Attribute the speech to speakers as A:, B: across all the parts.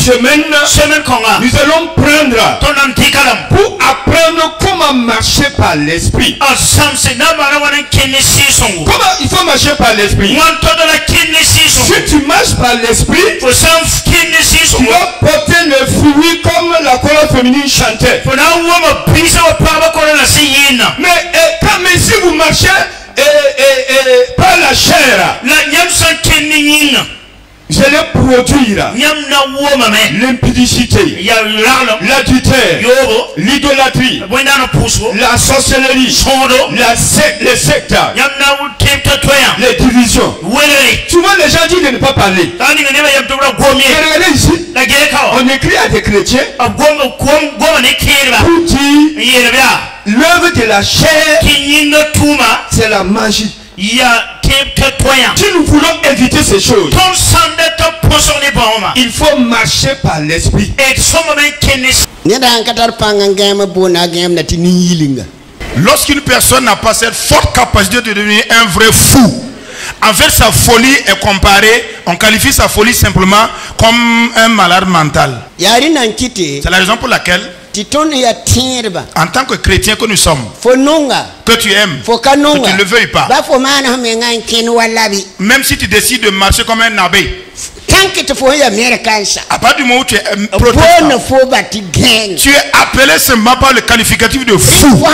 A: semaine, nous allons prendre pour apprendre comment marcher par l'esprit. Comment il faut marcher par l'esprit? Si tu marches par l'esprit, tu vas porter le fruit comme la chorale féminine chantait. Mais si vous marchez par la chair, vous allez produire l'impudicité, l'adultère, l'idolâtrie, la sorcellerie, les sectes, les divisions. Souvent les gens disent de ne pas parler. Regardez ici, on écrit à des chrétiens pour dire l'œuvre de la chair, c'est la magie. Si nous voulons éviter ces choses, il faut marcher par l'esprit.
B: Lorsqu'une personne n'a pas cette forte capacité de devenir un vrai fou, en fait sa folie est comparée, on qualifie sa folie simplement comme un malade mental. C'est la raison pour laquelle en tant que chrétien que nous sommes, que tu aimes, que tu ne le veuilles pas, même si tu décides de marcher comme un abbé, à partir du moment où tu es protestant, tu es appelé seulement par le qualificatif de fou. Donc,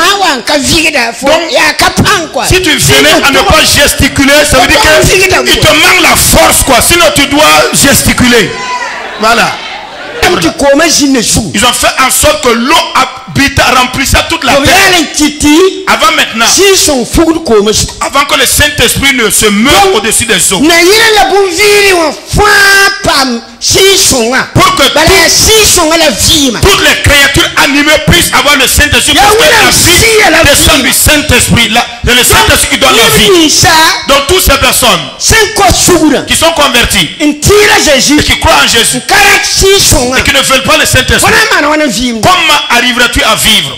B: si tu venais à ne pas gesticuler, ça veut dire qu'il te manque la force, quoi. Sinon tu dois gesticuler. Voilà. Ils ont fait en sorte que l'eau remplissait toute la terre. Avant maintenant, avant que le Saint-Esprit ne se meure au-dessus des eaux, pour que toutes les créatures animées puissent avoir le Saint-Esprit, parce que la vie descend du Saint-Esprit. C'est le Saint-Esprit qui donne la vie. Donc toutes ces personnes qui sont converties et qui croient en Jésus et qui ne veulent pas le Saint-Esprit, comment arriveras-tu à vivre?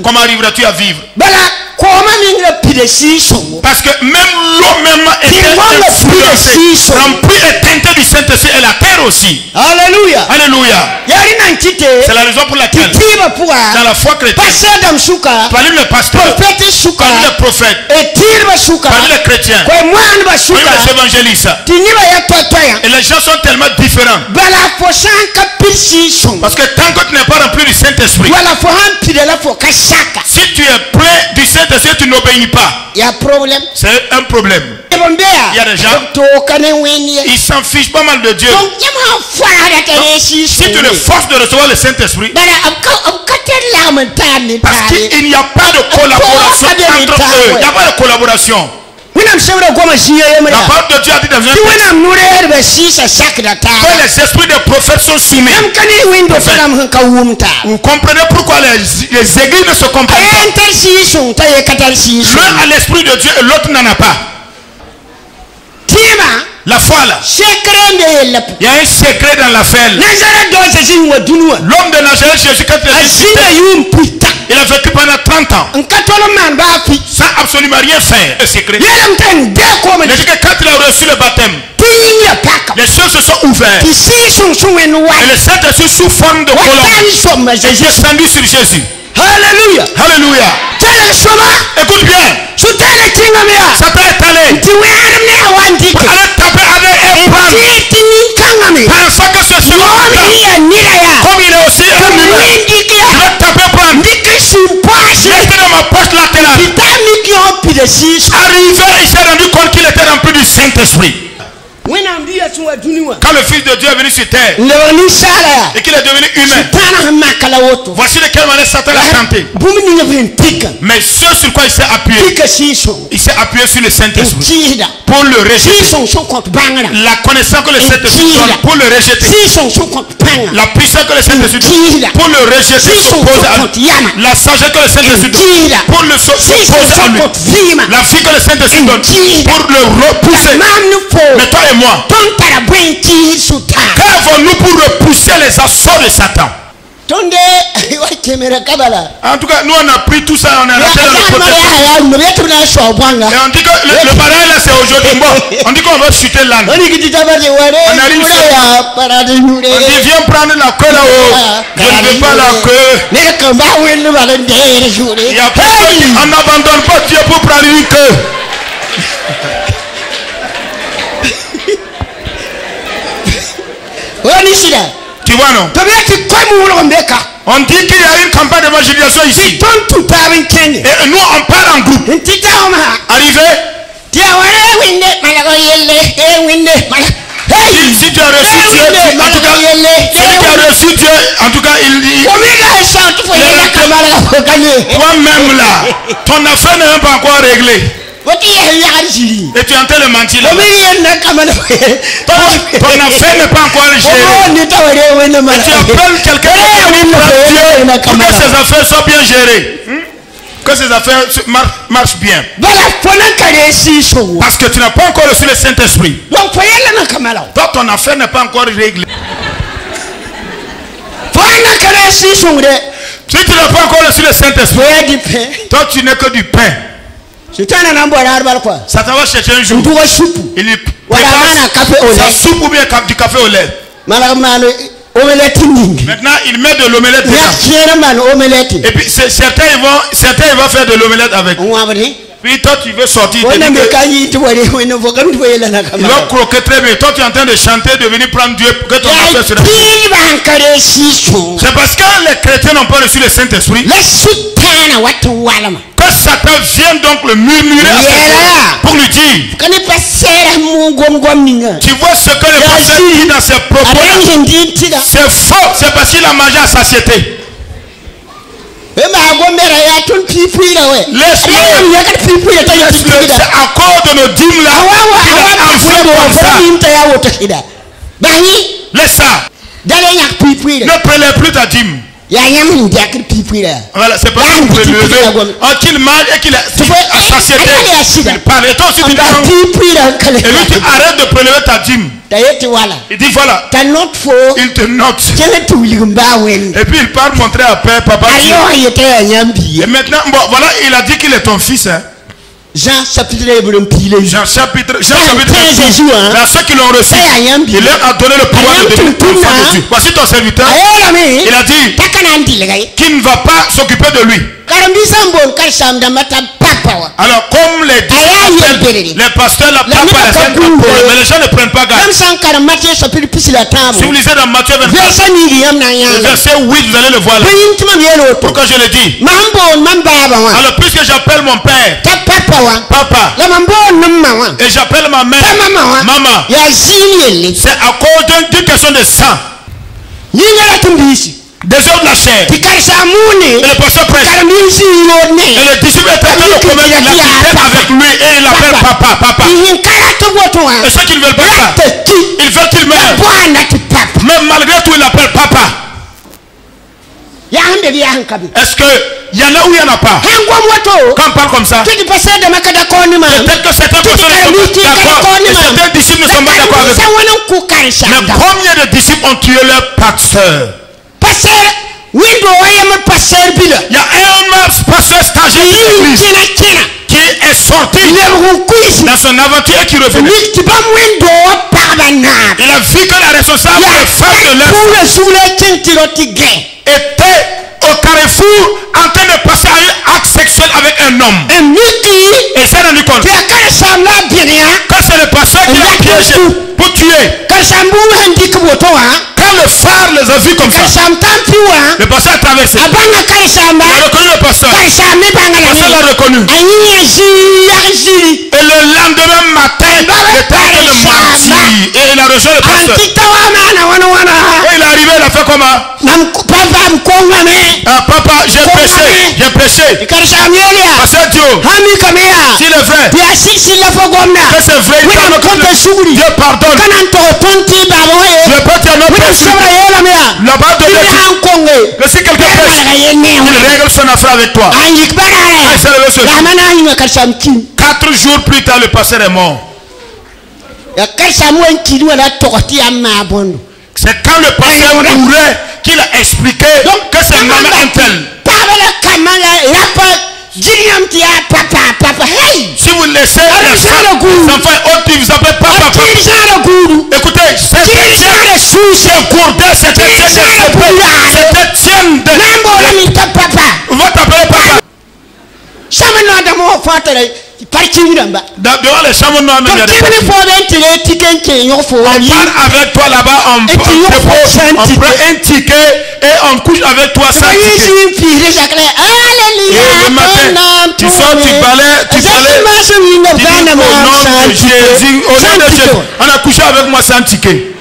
B: Comment arriveras-tu à vivre? Parce que même l'eau même était influencée, remplie et teintée du Saint-Esprit, et la terre aussi. Alléluia. Alléluia. C'est la raison pour laquelle dans la foi chrétienne, parmi les pasteurs, parmi les prophètes, parmi les chrétiens, parmi les évangélistes, et les gens sont tellement différents. Parce que tant que tu n'es pas rempli du Saint-Esprit, si tu es plein du Saint-Esprit, tu n'obéis pas. Il y a un problème. C'est un problème. Il y a des gens, ils s'en fichent pas mal de Dieu. Donc, si tu les forces de recevoir le Saint-Esprit, parce qu'il n'y a pas de collaboration entre eux. Il n'y a pas de collaboration. La parole de Dieu a dit dans un texte que les esprits des prophètes sont soumis. Vous comprenez pourquoi les églises ne se comprennent pas. L'un a l'esprit de Dieu et l'autre n'en a pas. La foi là, il y a un secret dans l'affaire. L'homme de Nazareth, Jésus, quand il a vécu pendant 30 ans sans absolument rien faire. Le secret. Quand il a reçu le baptême, les cieux se sont ouverts. Et le Saint-Esprit sous forme de colombe est descendu sur Jésus. Alléluia. Alléluia. Écoute bien. Satan est allé taper avec un prendre, pensant que ce sera comme il est aussi un humain. Je vais taper prendre, mettre dans ma poche latérale. Arrivé, il s'est rendu compte qu'il était rempli du Saint-Esprit. Quand le Fils de Dieu est venu sur terre et qu'il est devenu humain, voici de quelle manière Satan l'a tenté. Mais ce sur quoi il s'est appuyé sur le Saint-Esprit pour le rejeter. La connaissance que le Saint-Esprit donne pour le rejeter. La puissance que le Saint-Esprit donne pour le rejeter s'oppose à lui. La sagesse que le Saint-Esprit donne pour le s'opposer à lui. La vie que le Saint-Esprit donne pour le repousser. Mais toi et moi, qu'avons-nous pour repousser les assauts de Satan? En tout cas, nous on a pris tout ça, on a raté dans le protestant. Et on dit que le mariage là c'est aujourd'hui. Bon, on dit qu'on va chuter l'âne. On arrive on dit viens prendre la queue là-haut. Je ne veux pas la queue. Il y a personne, on n'abandonne pas Dieu pour prendre une queue. Tu vois non? On dit qu'il y a une campagne d'évangélisation ici. Et nous on parle en groupe. Arrivé. Si tu as reçu Dieu, en tout cas, il toi-même là, ton affaire n'est même pas encore réglée. Et tu es en train de mentir là. Ton affaire n'est pas encore gérée. Et tu appelles quelqu'un pour que ses affaires soient bien gérées. Que ces affaires marchent bien. Parce que tu n'as pas encore reçu le Saint-Esprit. Donc ton affaire n'est pas encore réglée. Si tu n'as pas encore reçu le Saint-Esprit, toi tu n'es que du pain. Satan va chercher un jour. Il lui prépare sa soupe ou bien du café au lait. Maintenant, il met de l'omelette dedans. Et puis certains vont faire de l'omelette avec. Puis toi tu veux sortir. Il va croquer très bien. Toi tu es en train de chanter, de venir prendre Dieu, que ton affaire sera. C'est parce que les chrétiens n'ont pas reçu le Saint-Esprit que Satan vient donc le murmurer pour lui dire. Tu vois ce que le pasteur dit dans ses propos. C'est faux, c'est parce qu'il a mangé à satiété. Laisse-le. C'est à cause de nos dîmes là. Laisse ça. Ne prélève plus ta dîme. Voilà, c'est parce que vous pouvez lever. Qu'il mange et qu'il a satiété. Il parle. Et toi aussi tu dis. Et lui tu arrêtes de prélever ta dîme. Il dit voilà. Il te note. Et puis il part montrer à père, papa. Et maintenant, bon, voilà, il a dit qu'il est ton fils. Hein. Jean chapitre 13, à ceux qui l'ont reçu, il leur a donné le pouvoir de devenir enfant de Dieu. Voici ton serviteur. Il a dit qu'il ne va pas s'occuper de lui. Alors comme les pasteurs, la papa, mais les gens ne prennent pas garde. Si vous lisez dans Matthieu 24, le verset 8, vous allez le voir là. Pourquoi je le dis? Alors puisque j'appelle mon père papa, et j'appelle ma mère maman, c'est à cause d'une question de sang. Des hommes de la chair. Et le pasteur prêche. Et le disciple est en train de commettre la tête avec lui et il l'appelle papa. Et ceux qui ne veulent pas ça, ils veulent qu'il meure. Même malgré tout, il l'appelle papa. Est-ce qu'il y en a ou il n'y en a pas? Quand on parle comme ça, peut-être que certains pasteurs ne sont d'accord et certains disciples ne sont pas d'accord avec eux. Mais combien de disciples ont tué leur pasteur? Il y a un pasteur stagiaire de l'église qui est sorti dans son aventure et qui revenait. Il a vu que la responsable femme de l'œuvre était au carrefour en train de passer à un acte sexuel avec un homme. Et s'est rendu compte que c'est le pasteur qui l'a piégé pour tuer. Quand le phare les a vus comme ça, le pasteur a traversé. Il a reconnu le pasteur. Le pasteur l'a reconnu. Et le lendemain matin, il était en train de mentir. Et il a rejoint le pasteur. Et il est arrivé, il a fait comment? Papa, j'ai péché. Pasteur Dieu, s'il est vrai, que c'est vrai, Dieu pardonne. Je peux dire notre péché. Là-bas de Dieu. Que si quelqu'un pêche, il règle son affaire avec toi. 4 jours plus tard, le pasteur est mort. C'est quand le pasteur mourait qu'il a expliqué que c'est maman un tel. Si vous laissez les enfants autres, ils vous appellent papa. Écoutez, c'est gourdin, c'était tienne de... On va t'appeler papa. Devant les chambres noirs, on parle avec toi là-bas, on prend un ticket et on couche avec toi sans ticket. Et le matin, tu sors, tu balais, tu dis au nom de Jésus, au nom de Jésus, on a couché avec moi sans ticket.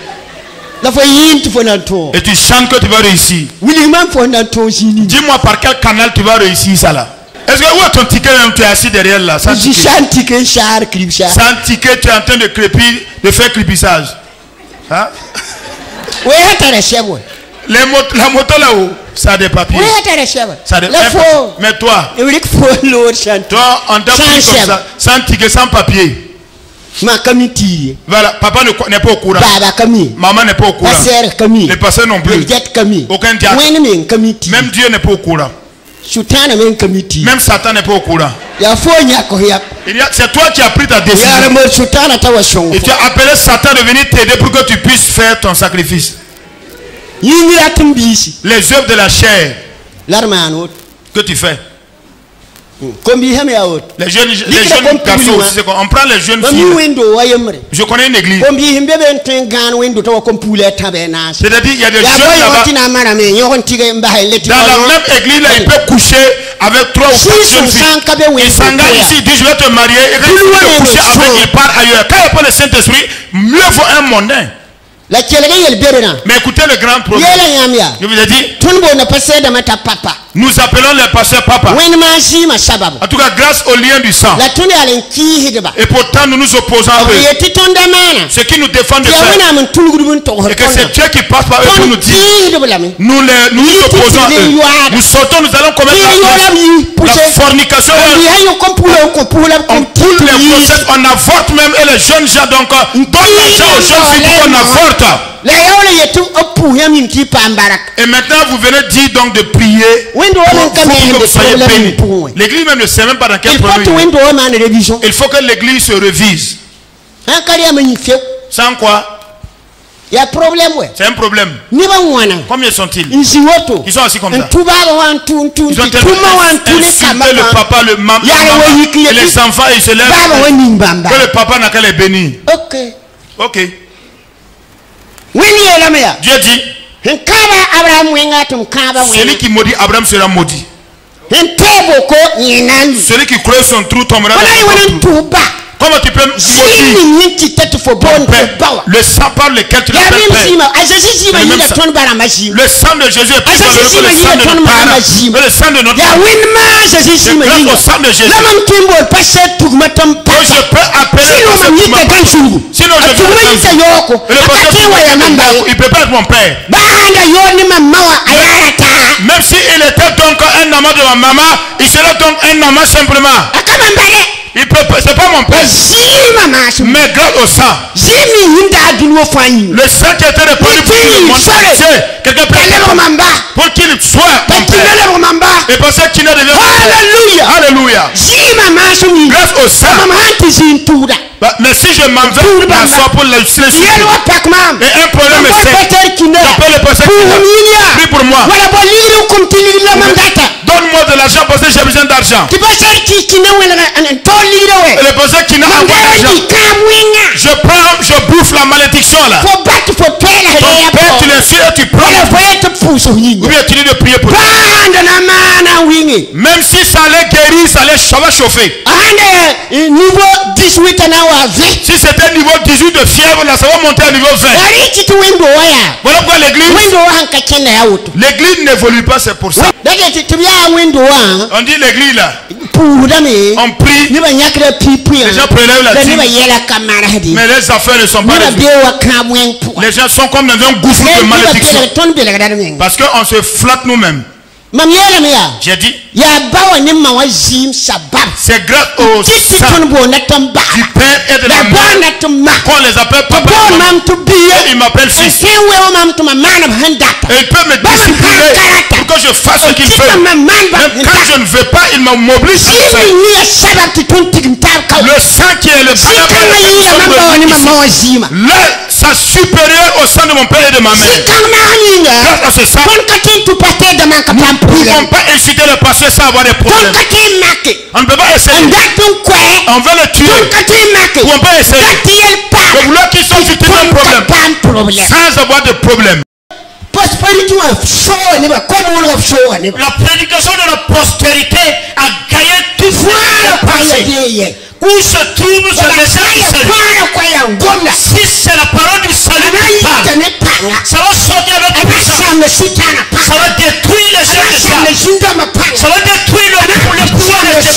B: Et tu chantes que tu vas réussir. Dis-moi par quel canal tu vas réussir ça là. Est-ce que où est ton ticket même, tu es assis derrière là? Sans ticket, tu es en train de crépir, de faire crépissage. Hein? La moto là-haut, ça a des papiers. Ça a des papiers. Mais toi, on t'a pris comme ça, sans ticket, sans papier. Voilà, papa n'est pas au courant. Maman n'est pas au courant. Les pasteurs non plus. Aucun diable. Même Dieu n'est pas au courant. Même Satan n'est pas au courant. C'est toi qui as pris ta décision. Et tu as appelé Satan de venir t'aider pour que tu puisses faire ton sacrifice. Les œuvres de la chair que tu fais. Les jeunes garçons aussi, on prend les jeunes filles. Je connais une église. C'est-à-dire il y a des jeunes là-bas. Dans la même église là, il peut coucher avec 3 ou 4 jeunes filles. Il s'engage ici, il dit je vais te marier. Et quand il veut coucher avec, il part ailleurs. Quand il n'y a pas le Saint-Esprit, mieux vaut un mondain. Mais écoutez le grand problème. Je vous ai dit, nous appelons les pasteurs papa. En tout cas, grâce au lien du sang. Et pourtant, nous nous opposons à eux. Ce qui nous défend de faire. Et que c'est Dieu qui passe par eux pour nous dire. Nous nous opposons à eux. Nous sortons, nous allons commettre la fornication. On poule les grossesses, on avorte même. Et les jeunes gens, donc, donnent l'argent aux jeunes filles pour qu'on avorte. Et maintenant vous venez dire donc de prier pour que vous soyez bénis. L'église même ne sait même pas dans quel problème. Il faut que l'église se revise. Sans quoi?
A: Il y a un problème.
B: C'est un problème. Combien sont-ils? Ils sont assis comme ça. Ils ont insulté le papa, la maman et les enfants, ils se lèvent. Que le papa n'a qu'à les bénir. Ok. Dieu dit, celui qui maudit Abraham sera maudit. Celui qui creuse son trou tombera dans son trou. Comment tu peux maudire ton père? Le sang par lequel tu l'appelles père. Le sang de Jésus est plus valeur que le sang de notre parents, que le sang de notre mère. C'est grâce au sang de Jésus que je peux appeler le pasteur. Sinon je vais il ne peut pas être mon père. Même s'il était donc un amant de ma maman, il serait donc un amant simplement. Il peut, c'est pas mon père. Mais grâce au sang. Le sang qui a été répandu pour le monde entier. Quelqu'un peut pour qu'il soit mon père. Et pour ça qu'il ne devient pas. Alléluia. Grâce au sang. Mais si je m'assois pour le silencier et un problème est fait, j'appelle le pasteur qui prie pour moi. Donne-moi de l'argent parce que j'ai besoin d'argent. Et le pasteur qui n'a pas d'argent, je bouffe la malédiction là. Ton père, tu l'insultes et tu prends. Ou bien tu dis de prier pour toi. Même si ça allait guérir, ça va chauffer. Si c'était niveau 18 de fièvre, là, ça va monter à niveau 20. Voilà pourquoi l'église n'évolue pas, c'est pour ça. On dit l'église là. On prie. Les gens prélèvent la dîme. Mais les affaires ne sont pas réglées. Les gens sont comme dans un gouffre de malédiction. Parce qu'on se flatte nous-mêmes. J'ai dit, c'est grâce au sang du père et de la mère qu'on les appelle papa. Il m'appelle fils. Et il peut me discipliner pour que je fasse ce qu'il fait. Même quand je ne veux pas, il m'oblige à faire. Le sang qui est le là, ça supérieur au sang de mon père et de ma mère. Grâce à ce sang, nous ne pouvons pas inciter le pasteur sans avoir des problèmes. On ne peut pas essayer. On veut le tuer. Ou on peut essayer. De vouloir qu'ils soient victimes d'un problème. Sans avoir de problème.
A: La prédication de la postérité a gagné tout le passé. Où se trouve ce message du salut? Si c'est la parole du salut, ça va sortir avec puissance. Ça va détruire les chefs de ça. Ça va détruire le pouvoir de Dieu.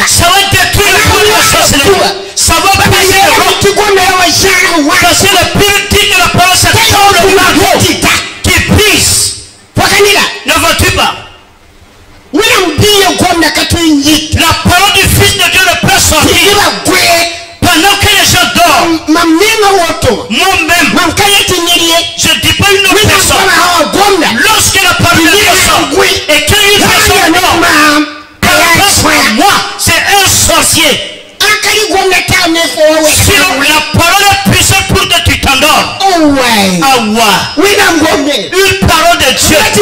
A: Ça va détruire le pouvoir de la sorcellerie. Ça va briser le roc. Parce que le politique de la parole, c'est comme le marteau qui brise. Ne vois-tu pas? La parole du Fils de Dieu ne peut sortir pendant que les gens dorment. Moi-même, je ne dis pas une autre personne. Lorsque la parole de Dieu sort et qu'une personne dort, moi, c'est un sorcier. Si la parole est puissante pour que tu t'endors. Une parole de Dieu. Tu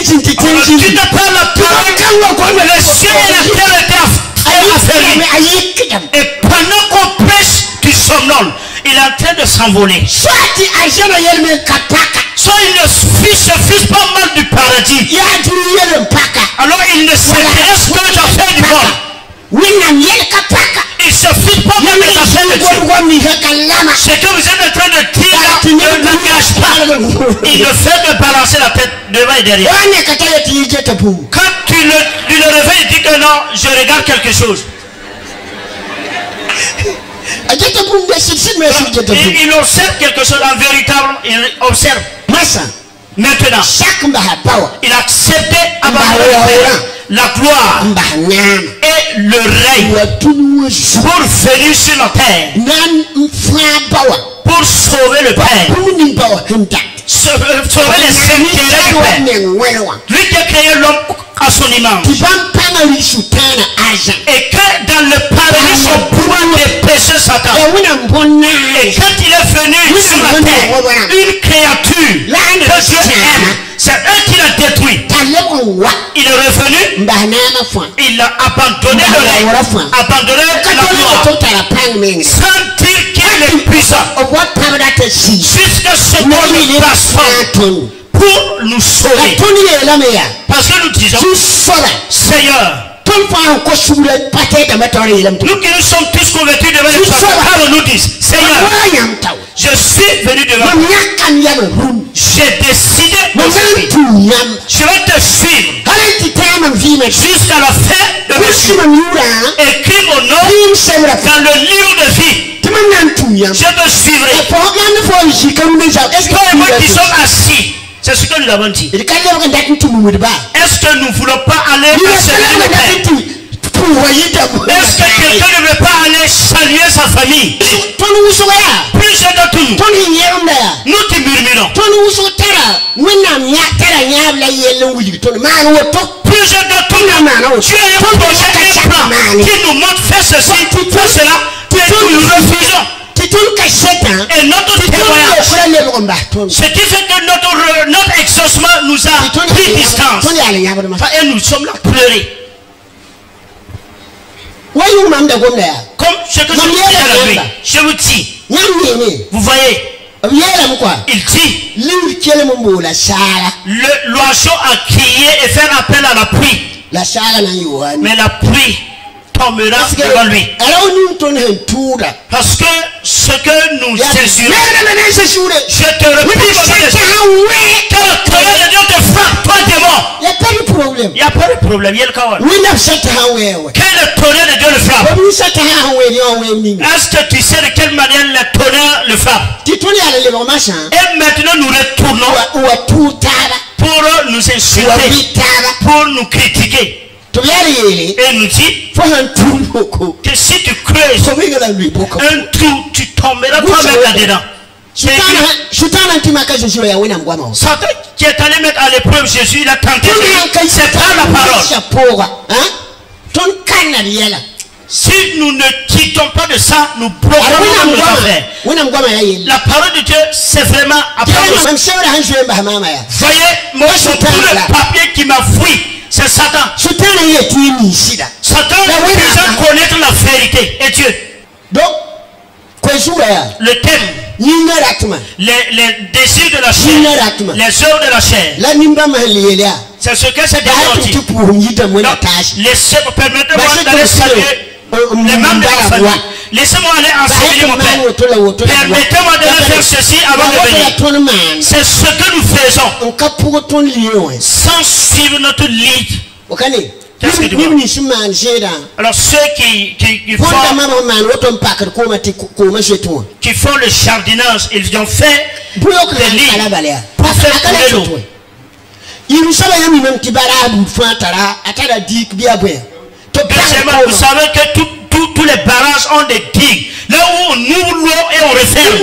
A: ne parles la parole. Le ciel et la terre étaient affaiblis. Et pendant qu'on prêche, tu somnoles. Il est en train de s'envoler. Soit il ne se fiche pas mal du paradis. Alors il ne s'intéresse que aux affaires du monde. Il se fiche pas mal des affaires de Dieu. Ce que vous êtes en train de dire ne l'engage pas. Il ne fait que balancer la tête devant et derrière. Quand tu le réveilles, il dit que non, je regarde quelque chose. Il observe quelque chose en véritable, il observe. Maintenant, il a accepté la gloire et le règne pour venir sur la terre, pour sauver le Père, sauver les intérêts du Père. Lui qui a créé l'homme à son image. Et que dans le paradis, son pouvoir de péché Satan. Et quand il est venu sur la terre, une créature que Dieu aime, c'est eux qui l'a détruit. Il est revenu, il a abandonné le règne, abandonné la gloire, sans dire qu'il est puissant, jusqu'à ce qu'on nous transforme pour nous sauver. Parce que nous disons, Seigneur, nous qui nous sommes tous convertis devant le Seigneur, nous disent, Seigneur, je suis venu devant toi. J'ai décidé de suivre. Je vais te suivre jusqu'à la fin de ma vie. Écris mon nom dans le livre de vie. Je te suivrai. Toi et moi qui sommes assis, c'est ce que nous avons dit. Est-ce que nous ne voulons pas aller saluer le Père? Est-ce que quelqu'un ne veut pas aller saluer sa famille? Plusieurs d'entre nous, nous qui murmurons. Plusieurs d'entre nous, tu as un projet, un plan qui nous montre faire ceci, faire cela, et nous refusons. Et notre témoignage, ce qui fait que notre exaucement nous a pris distance. Et nous sommes là pleurer. Comme ce que je dis à la nuit, je vous dis, vous voyez, il dit, l'oiseau a crié et fait appel à la pluie, mais la pluie tombera devant lui. Parce que ce que nous censurons, je te reprie, que le tonnerre de Dieu te frappe, toi démon. Il n'y a pas de problème. Il n'y a pas de problème. Que le tonnerre de Dieu le frappe. Est-ce que tu sais de quelle manière le tonnerre le frappe? Et maintenant nous retournons pour nous insulter, pour nous critiquer. Et nous dit que si tu creuses un trou, tu tomberas toi-même là-dedans. Satan qui est allé mettre à l'épreuve Jésus, il a tenté. C'est pas la parole. Si nous ne quittons pas de ça, nous bloquons nos affaires. La parole de Dieu, c'est vraiment à part. Voyez, moi, sur tout le papier qui m'a fouillé, c'est Satan. Satan veut connaître la vérité et Dieu. Donc, le thème, les désirs de la chair, les œuvres de la chair. C'est ce que c'est déjà dit. Permettez-moi d'aller saluer les membres de la famille. Laissez-moi aller enseigner mon père. Permettez-moi de faire ceci avant de venir. C'est ce que nous faisons sans suivre notre lead. Alors ceux qui font le jardinage, ils ont fait des lits pour faire couler l'eau. Deuxièmement, vous savez que tous les barrages ont des digues. Là où on ouvre l'eau et on referme.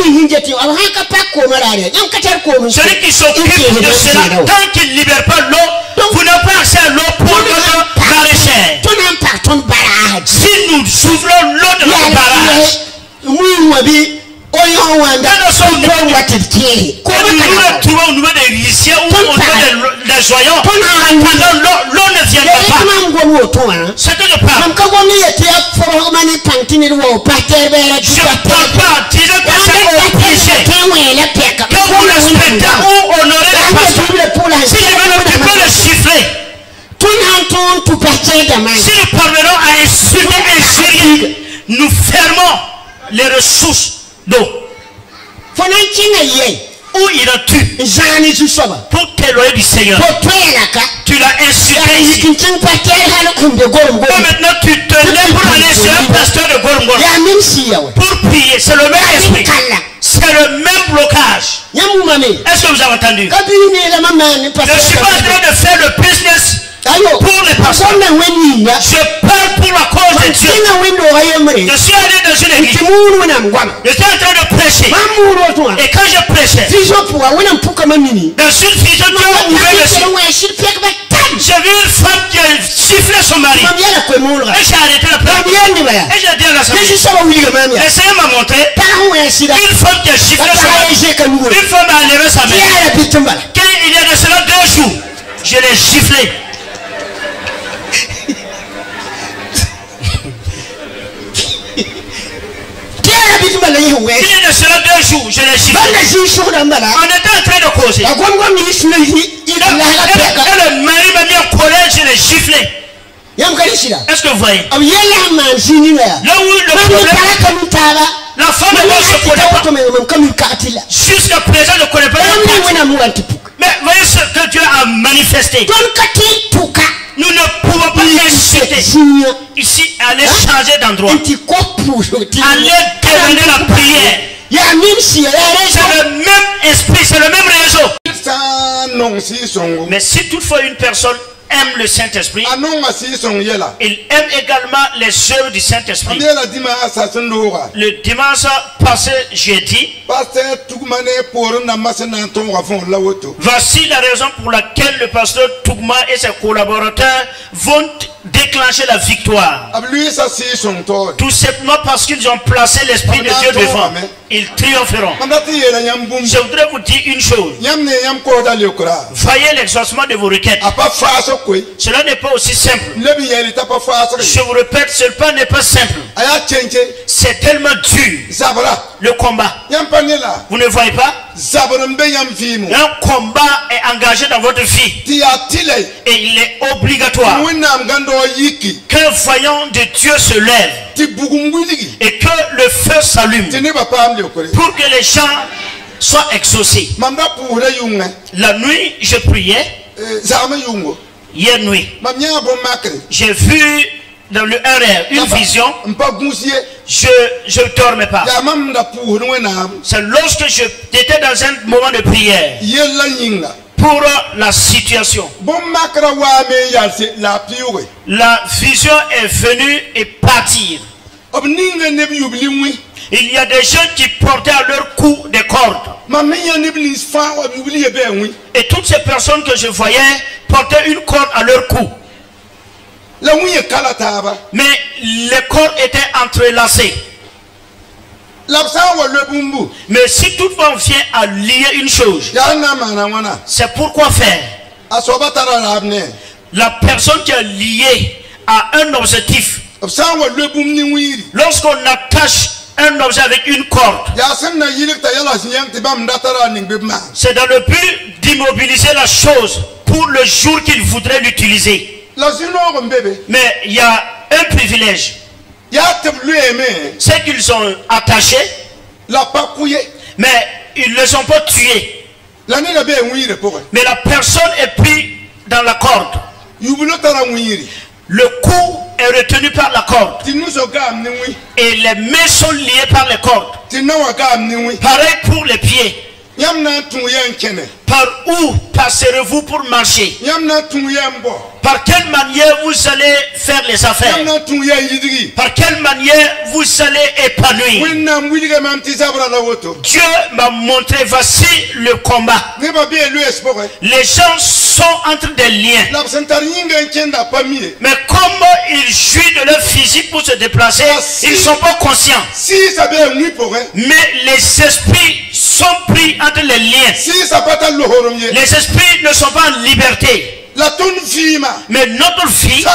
A: Celui qui s'occupe de cela, tant qu'il ne libère pas l'eau, vous n'avez pas accès à l'eau pour notre maraîchère. Si nous ouvrons l'eau de notre barrage, nous le trouvons au niveau des rizières ou au niveau des oignons. L'eau ne viendra pas. C'est que je parle. Je parle pas. Disons que c'est obligé. Que vous respectez ou honorez les pasteurs. Si je veux tu peux le chiffrer. Si nous parvenons à insulter, nous fermons les ressources d'eau. Où iras-tu pour t'éloigner du Seigneur? Tu l'as insulté ici. Maintenant tu te lèves pour aller sur un pasteur de Gorongoro pour prier. C'est le même esprit. C'est le même blocage. Est-ce que vous avez entendu? Je ne suis pas en train de faire le business pour les pasteurs. Je parle pour la cause de Dieu. Je suis allé dans une église. J'étais en train de prêcher. Et quand je prêchais, dans une vision, Dieu a ouvert le ciel. J'ai vu une femme qui a sifflé son mari. Et j'ai arrêté la prière. Et j'ai dit à la salle, le Seigneur m'a montré une femme qui a sifflé son mari. Une femme a levé sa main. Il y a de cela 2 jours, je l'ai giflé. Il y a de cela 2 jours, je l'ai giflé. On était en train de causer. Et le mari m'a mis en colère, je l'ai giflé. Est-ce que vous voyez? Là où le problème, la femme ne se connaît pas. Jusqu'à présent, ne connaît pas. Mais voyez ce que Dieu a manifesté. Nous ne pouvons pas insulter. Ici, allez changer d'endroit. Allez demander la prière. C'est le même esprit, c'est le même réseau. Mais si toutefois une personne aime le Saint-Esprit, il aime également les œuvres du Saint-Esprit. Le dimanche passé, j'ai dit, voici la raison pour laquelle le pasteur Tougma et ses collaborateurs vont déclencher la victoire. Tout simplement parce qu'ils ont placé l'Esprit de Dieu devant. Ils triompheront. Je voudrais vous dire une chose. Voyez l'exaucement de vos requêtes. Cela n'est pas aussi simple. Je vous répète, cela n'est pas simple. C'est tellement dur. Le combat. Vous ne voyez pas? Un combat est engagé dans votre vie. Et il est obligatoire qu'un voyant de Dieu se lève et que le feu s'allume pour que les gens soient exaucés. La nuit, je priais. Hier nuit, j'ai vu dans le RR une vision. Je ne dormais pas. C'est lorsque j'étais dans un moment de prière. pour la situation. La vision est venue et partir. Il y a des gens qui portaient à leur cou des cordes. Et toutes ces personnes que je voyais portaient une corde à leur cou. Mais les cordes étaient entrelacées. Mais si toutefois on vient à lier une chose, c'est pourquoi faire. La personne qui est liée à un objectif, lorsqu'on attache un objet avec une corde, c'est dans le but d'immobiliser la chose pour le jour qu'il voudrait l'utiliser. Mais il y a un privilège. C'est qu'ils sont attachés, mais ils ne les ont pas tués. Mais la personne est prise dans la corde. Le cou est retenu par la corde. Et les mains sont liées par les cordes. Pareil pour les pieds. Par où passerez-vous pour marcher? Par quelle manière vous allez faire les affaires? Par quelle manière vous allez épanouir? Dieu m'a montré, voici le combat. Les gens sont entre des liens. Mais comment ils jouissent de leur physique pour se déplacer, ils ne sont pas conscients. Mais les esprits sont pris entre les liens. Les esprits ne sont pas en liberté. Mais notre vie,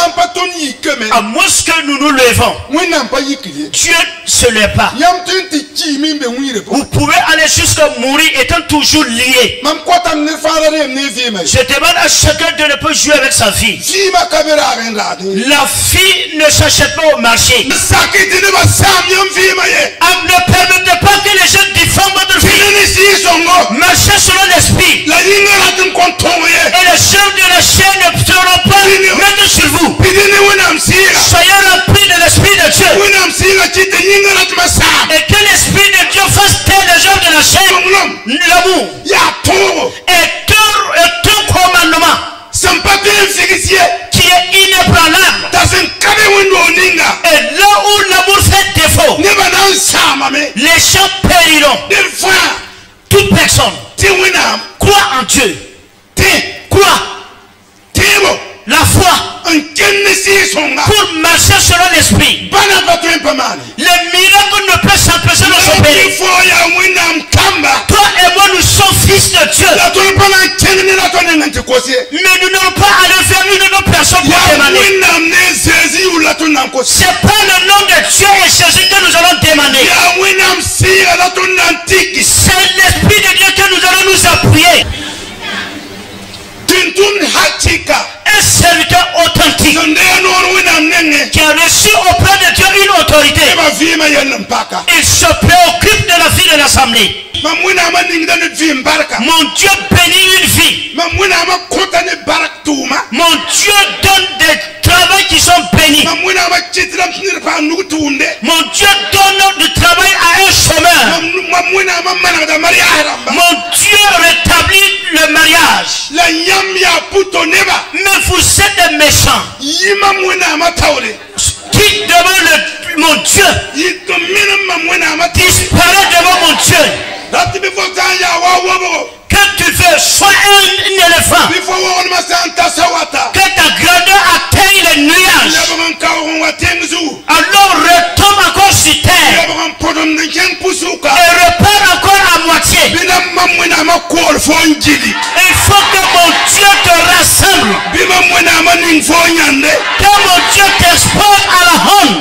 A: à moins que nous nous levons, Dieu ne se lève pas. Vous pouvez aller jusqu'à mourir étant toujours lié. Je demande à chacun de ne pas jouer avec sa vie. La vie ne s'achète pas au marché. Ne permettez pas que les gens diffament votre vie. Marchez selon l'esprit. Et les gens de la chair ne seront pas mettre sur vous. Soyez remplis de l'esprit de Dieu. Et que l'esprit de Dieu fasse taire les gens de la chair. L'amour est un commandement qui est inébranlable. Et là où l'amour fait défaut, les gens périront. Toute personne croit en Dieu. Croit la foi pour marcher selon l'esprit. Les miracles ne peuvent s'empêcher de s'opérer. Toi et moi, nous sommes fils de Dieu. Mais nous n'allons pas aller vers une autre personne pour demander. C'est pas le nom de Dieu et Jésus que nous allons demander. C'est l'esprit de Dieu que nous allons nous appuyer. Un serviteur authentique qui a reçu auprès de Dieu une autorité. Il se préoccupe de la vie de l'assemblée. Mon Dieu bénit une vie. Mon Dieu donne des travails qui sont bénis. Mon Dieu donne du travail à un chômeur. Mon Dieu rétablit le mariage. Mais vous êtes des méchants. Quitte devant mon Dieu. Disparaît devant mon Dieu. Quand tu veux, sois un éléphant. Que ta grandeur atteigne les nuages. Alors retombe encore sur terre. Et repart encore à moitié. Il faut que mon Dieu te rassemble. Que mon Dieu t'exporte à la honte.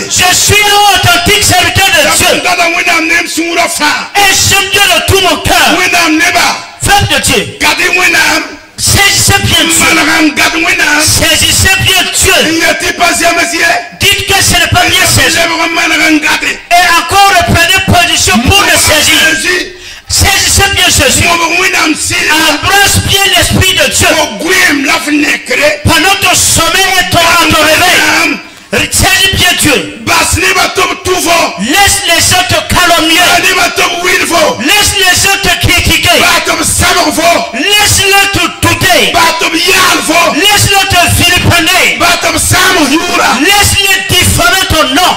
A: Je suis un authentique serviteur de Dieu. Et j'aime Dieu de tout mon cœur. Frère de Dieu, saisissez bien Dieu. Saisissez bien Dieu. Dites que ce n'est pas bien saisi. Et encore reprenez position pour le saisir. Saisissez bien Jésus. Embrasse bien l'esprit de Dieu. Pendant ton sommeil et ton réveil, saisis bien Dieu. Laisse les gens te calomnier. Laisse les gens te critiquer. Laisse-le te douter. Laisse-le te vilipender. Laisse-le diffamer ton nom.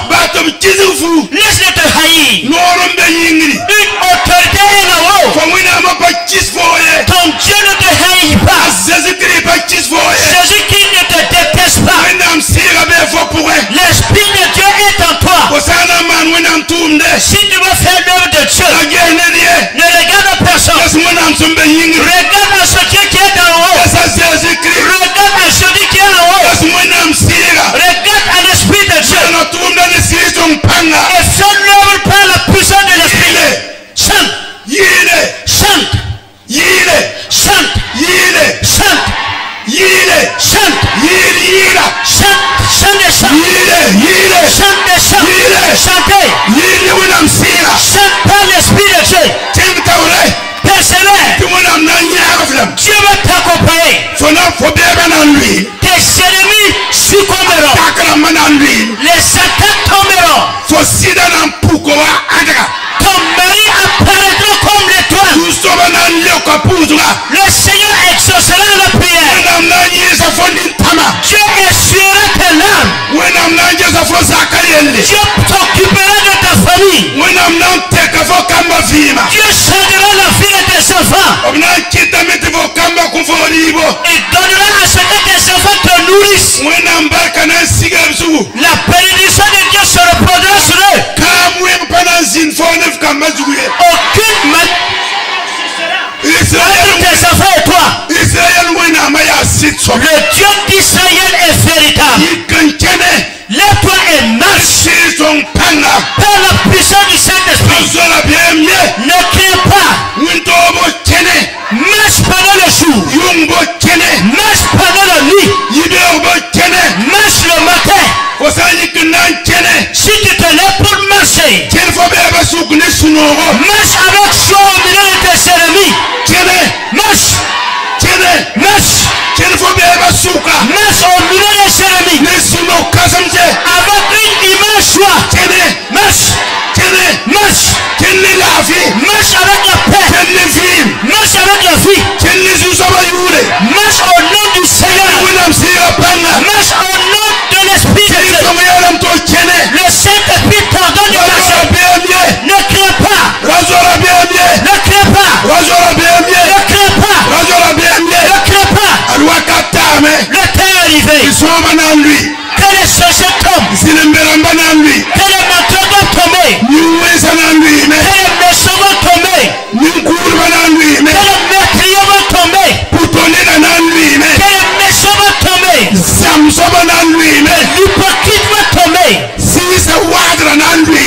A: Laisse-le te haïr. Une autorité est là-haut. Ton Dieu ne te haït pas. Jésus-Christ ne te déteste pas. L'Esprit de Dieu est en toi. Si tu veux faire l'œuvre de Dieu, ne regarde personne. Regarde à celui qui est en haut. Regarde à celui qui est en haut. Regarde à l'Esprit de Dieu. Et fais l'œuvre par la puissance de l'Esprit. Chante. Chante. Chante. Chante. Chante. Chante des chants. Chante des chants. Chantez. Chante par l'Esprit de Dieu. Persévère. Dieu va t'accompagner. Tes ennemis succomberont. Les attaques tomberont. Ton mari apparaîtra comme l'étoile. Le Seigneur exaucera la prière. Dieu essuiera tes larmes. Dieu t'occupera de ta famille. Dieu changera la vie de tes enfants. Et donnera à ce que tes enfants te nourrissent. La bénédiction de Dieu se reprendra sur eux. Aucune tes enfants et toi. Le Dieu d'Israël est véritable. Lève-toi et marche par la puissance du Saint-Esprit. Ne crains pas. Marche pendant le jour. Marche pendant la nuit. Marche le matin. Si tu te lèves pour marcher, marche avec joie au milieu de tes ennemis. Marche. Marche. Marche au milieu des ennemis. Avec une immense joie. Marche. Marche. Marche avec la paix. Marche avec la vie. Marche au nom du Seigneur. Marche au nom de l'Esprit de Dieu. Le Saint-Esprit t'ordonne de marcher. Ne crains pas. Ne crains pas. Ne crains pas. Ne crains pas. Le temps est arrivé. Que les sorciers tombent. Que les menteurs doivent tomber. Que les méchants vont tomber. Que les meurtriers vont tomber. Que les méchants vont tomber. L'hypocrite va tomber.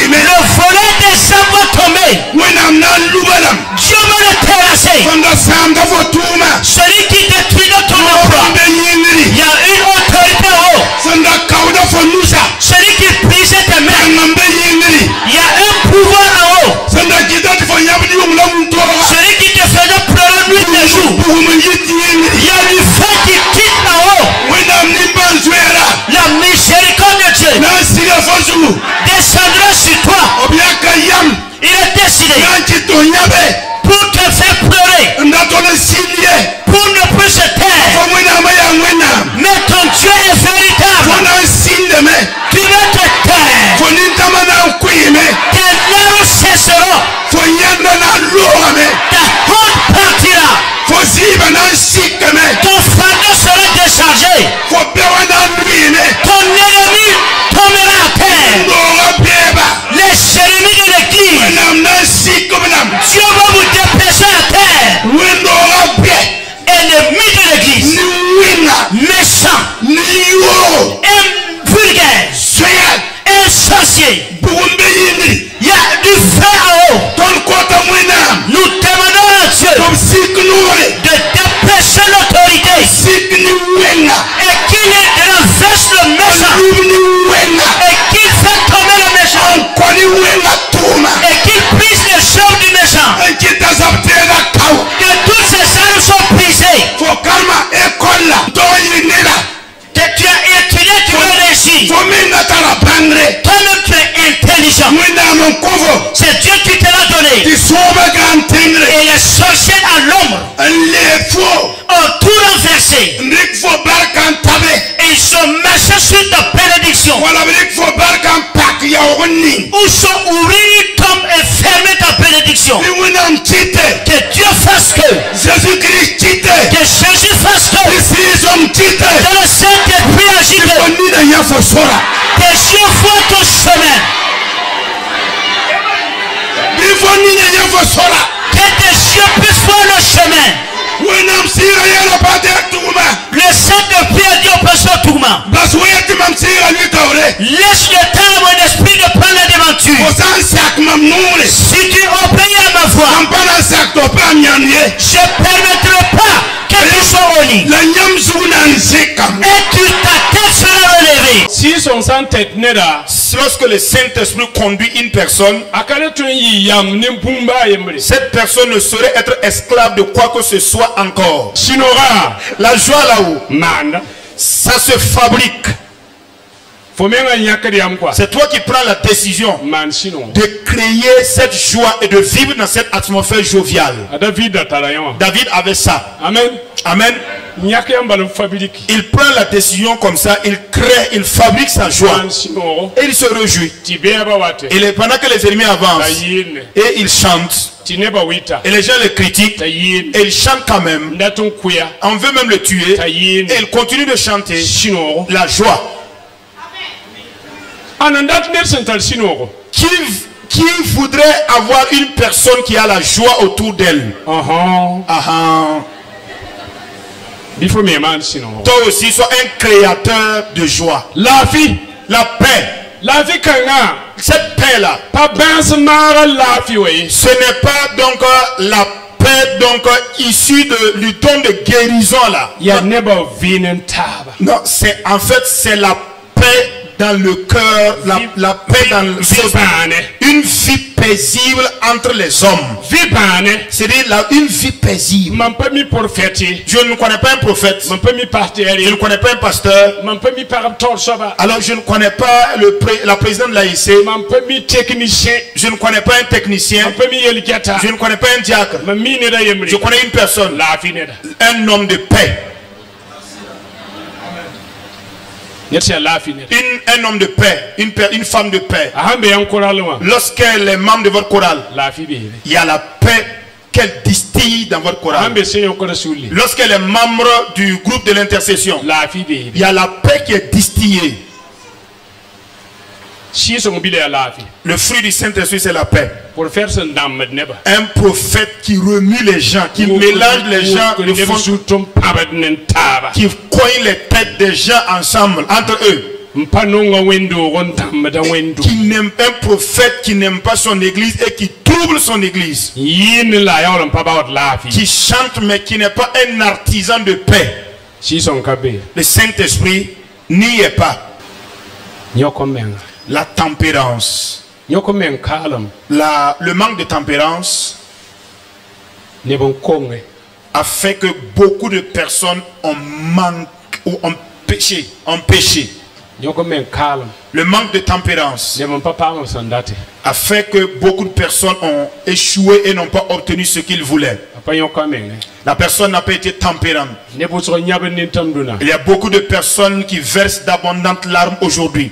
A: Le volet des âmes va tomber. Dieu va le terrasser. Celui qui détruit ton emploi. Il y a une autorité en haut. Celui qui brise tes mains. Il y a un pouvoir en haut. Celui qui te faisait pleurer nuit et jour. Il y a du feu qui quitte en haut. La miséricorde de Dieu descendra sur toi. Il est décidé pour te faire pleurer, pour ne plus se taire. Mais ton Dieu est véritable. Tu vas te taire. Tes larmes cesseront. Ta honte partira. Ton fardeau sera déchargé. Ton ennemi tombera à terre. Les ennemis de l'église, Dieu va vous dépêcher à terre. Ennemis de l'église, méchants, vulgaires, Toi-même tu es intelligent. C'est Dieu qui te l'a donné. Et les sorciers à l'ombre ont tout renversé. Et ils sont marchés sur ta bénédiction. Où sont ouvrir une tombe et fermer ta bénédiction. Que Dieu fasse que Jésus-Christ fasse que le Saint-Esprit agite. Que Dieu voit ton chemin. Que tes yeux puissent voir le chemin. Le Saint-Esprit a dit au pasteur Touma, laisse le temps à mon esprit de prendre la devanture. Si tu obéis à ma voix, je ne permettrai pas que tu sois honni. Et ta tête sera relevée.
C: Si son sang tête nera,
B: lorsque le Saint-Esprit conduit une personne, cette personne ne saurait être esclave de quoi que ce soit encore. La joie là-haut, ça se fabrique. C'est toi qui prends la décision de créer cette joie et de vivre dans cette atmosphère joviale. David avait ça. Amen. Amen. Il prend la décision comme ça, il crée, il fabrique sa joie. Et il se réjouit. Et pendant que les ennemis avancent, et il chante. Et les gens le critiquent. Et il chante quand même. On veut même le tuer. Et il continue de chanter la joie. Qui voudrait avoir une personne qui a la joie autour d'elle? Toi aussi, sois un créateur de joie. La vie, la paix. La vie cette paix-là, ce n'est pas donc la paix issue du don de guérison là. Non, c'est en fait c'est la paix dans le cœur, la paix dans le une vie paisible entre les hommes. C'est-à-dire une vie paisible. Je ne connais pas un prophète. Je ne connais pas un pasteur. Alors je ne connais pas la présidente de l'AIC. Je ne connais pas un technicien. Je ne connais pas un diacre. Je connais une personne. Un homme de paix. Un homme de paix, une femme de paix. Lorsqu'elle est membre de votre chorale, il y a la paix qu'elle distille dans votre chorale. Lorsqu'elle est membre du groupe de l'intercession, il y a la paix qui est distillée. Le fruit du Saint-Esprit, c'est la paix. Un prophète qui remue les gens, qui mélange les gens, qui cogne les têtes des gens ensemble, entre eux. Un prophète qui n'aime pas son église et qui trouble son église. Qui chante mais qui n'est pas un artisan de paix. Le Saint-Esprit n'y est pas. La tempérance. Le manque de tempérance a fait que beaucoup de personnes ont péché. Le manque de tempérance a fait que beaucoup de personnes ont échoué et n'ont pas obtenu ce qu'ils voulaient. La personne n'a pas été tempérante. Il y a beaucoup de personnes qui versent d'abondantes larmes aujourd'hui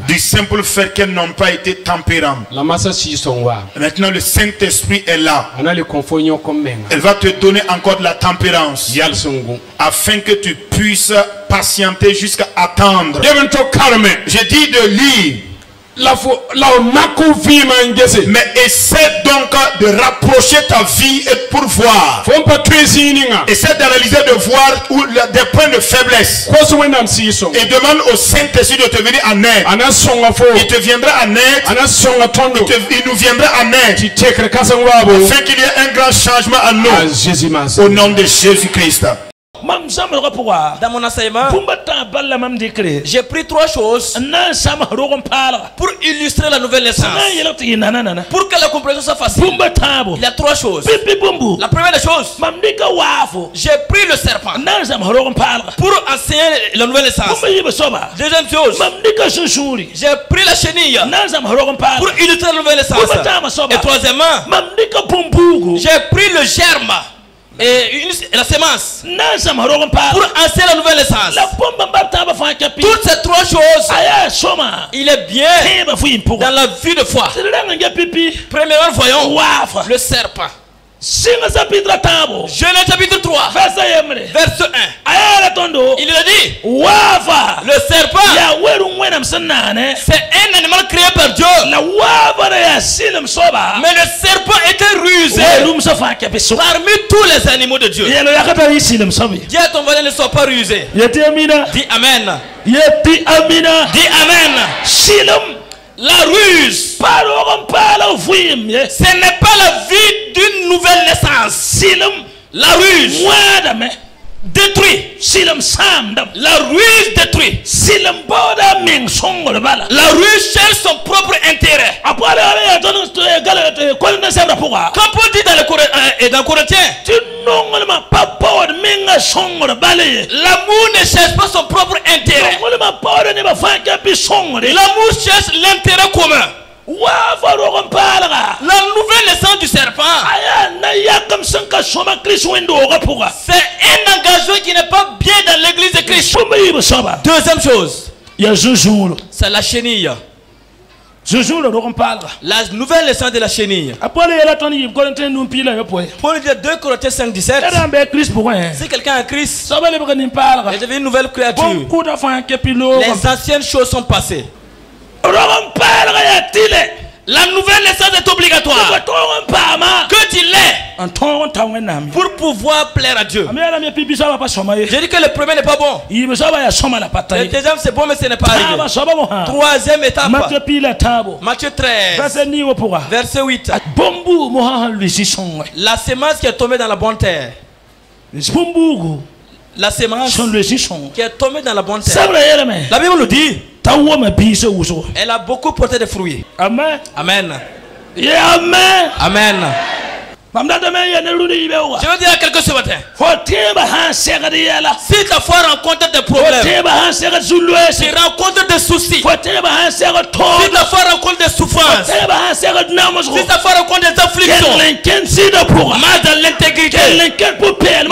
B: du simple fait qu'elles n'ont pas été tempérantes. Maintenant le Saint-Esprit est là. Elle va te donner encore de la tempérance afin que tu puisses patienter jusqu'à attendre. J'ai dit de lire. Mais essaie donc de rapprocher ta vie et pour voir. Essaie d'analyser, de voir des points de faiblesse. Et demande au Saint-Esprit de te venir en aide. Il te viendra en aide. Il nous viendra en aide. Afin qu'il y ait un grand changement en nous. Au nom de Jésus-Christ.
D: Dans mon enseignement, j'ai pris 3 choses pour illustrer la nouvelle naissance. Pour que la compréhension soit facile, il y a 3 choses. La première des choses, j'ai pris le serpent pour enseigner la nouvelle naissance. Deuxième chose, j'ai pris la chenille pour illustrer la nouvelle naissance. Et troisièmement, j'ai pris le germe et la sémence pour enseigner la nouvelle naissance. Toutes ces 3 choses, il est bien dans la vie de foi. Premièrement, voyons le serpent. Genèse chapitre 3, verset 1. Il a dit, le serpent, c'est un animal créé par Dieu. Mais le serpent était rusé parmi tous les animaux de Dieu. Dis à ton voisin, ne sois pas rusé. Dis Amen. Dis Amen. La ruse, ce n'est pas la vie d'une nouvelle naissance. La ruse détruit. La ruse détruit. La ruse cherche son propre intérêt. Quand Paul dit dans Corinthiens, l'amour ne cherche pas son propre intérêt. L'amour cherche l'intérêt commun. La nouvelle naissance du serpent, c'est un engagement qui n'est pas bien dans l'église de Christ. Deuxième chose, c'est la chenille. La nouvelle naissance de la chenille. Paul dit 2 Corinthiens 5, 17. Si quelqu'un a Christ, il devient une nouvelle créature. Les anciennes choses sont passées. La nouvelle naissance est obligatoire. Que tu l'aies pour pouvoir plaire à Dieu. J'ai dit que le premier n'est pas bon. Le deuxième c'est bon mais ce n'est pas arrivé. Troisième étape, Matthieu 13, verset 8. La semence qui est tombée dans la bonne terre. La semence qui est tombée dans la bonne terre. La Bible nous dit, elle a beaucoup porté de fruits. Amen. Amen. Amen. Amen. Je veux dire à quelqu'un ce matin, si ta foi rencontre des problèmes, si rencontre des soucis, si ta foi rencontre des souffrances, si ta foi rencontre des afflictions, mal dans l'intégrité, mal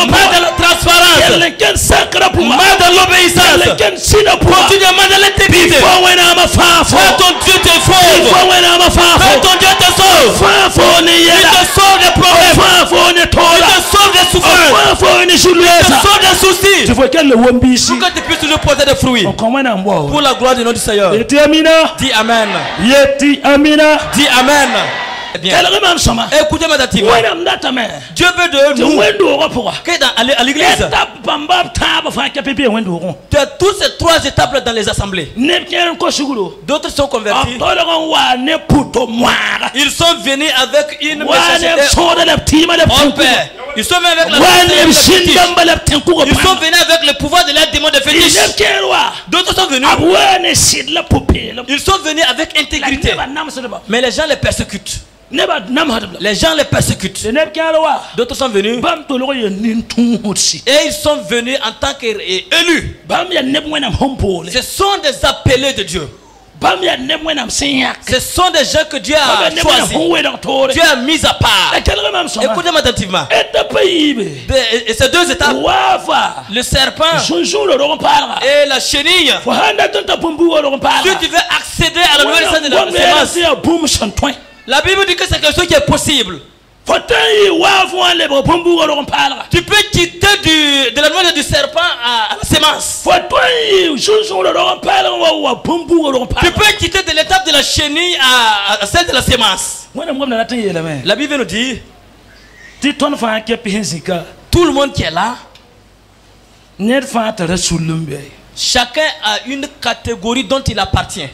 D: dans la transparence, mal dans l'obéissance, continuellement dans l'intégrité, ton Dieu te sauve, ton Dieu te sauve, il te sauve des problèmes. Il te sauve des souffrances. Il te sauve des soucis. Pour que tu puisses toujours porter des fruits. Pour la gloire du nom du Seigneur. Dis Amen. Dis Amen. Bien. Écoutez-moi attentivement. Dieu veut de nous que à l'église, tu as toutes ces 3 étapes dans les assemblées. D'autres sont convertis. Ils sont venus avec une méchanceté en paix. Ils sont venus avec la ils sont venus avec le pouvoir de la démon de fétiche. D'autres sont venus. Ils sont venus avec intégrité. Mais les gens les persécutent. Les gens les persécutent. D'autres sont venus et ils sont venus en tant qu'élus. Ce sont des appelés de Dieu. Ce sont des gens que Dieu a choisis. Dieu a mis à part. Écoutez-moi attentivement. Et ces 2 étapes, le serpent et la chenille, si tu veux accéder à la nouvelle naissance de la semence, la Bible dit que c'est quelque chose qui est possible. Tu peux quitter de la nouvelle du serpent à la sémence. Tu peux quitter de l'étape de la chenille à celle de la sémence. La Bible nous dit, tout le monde qui est là, chacun a une catégorie dont il appartient.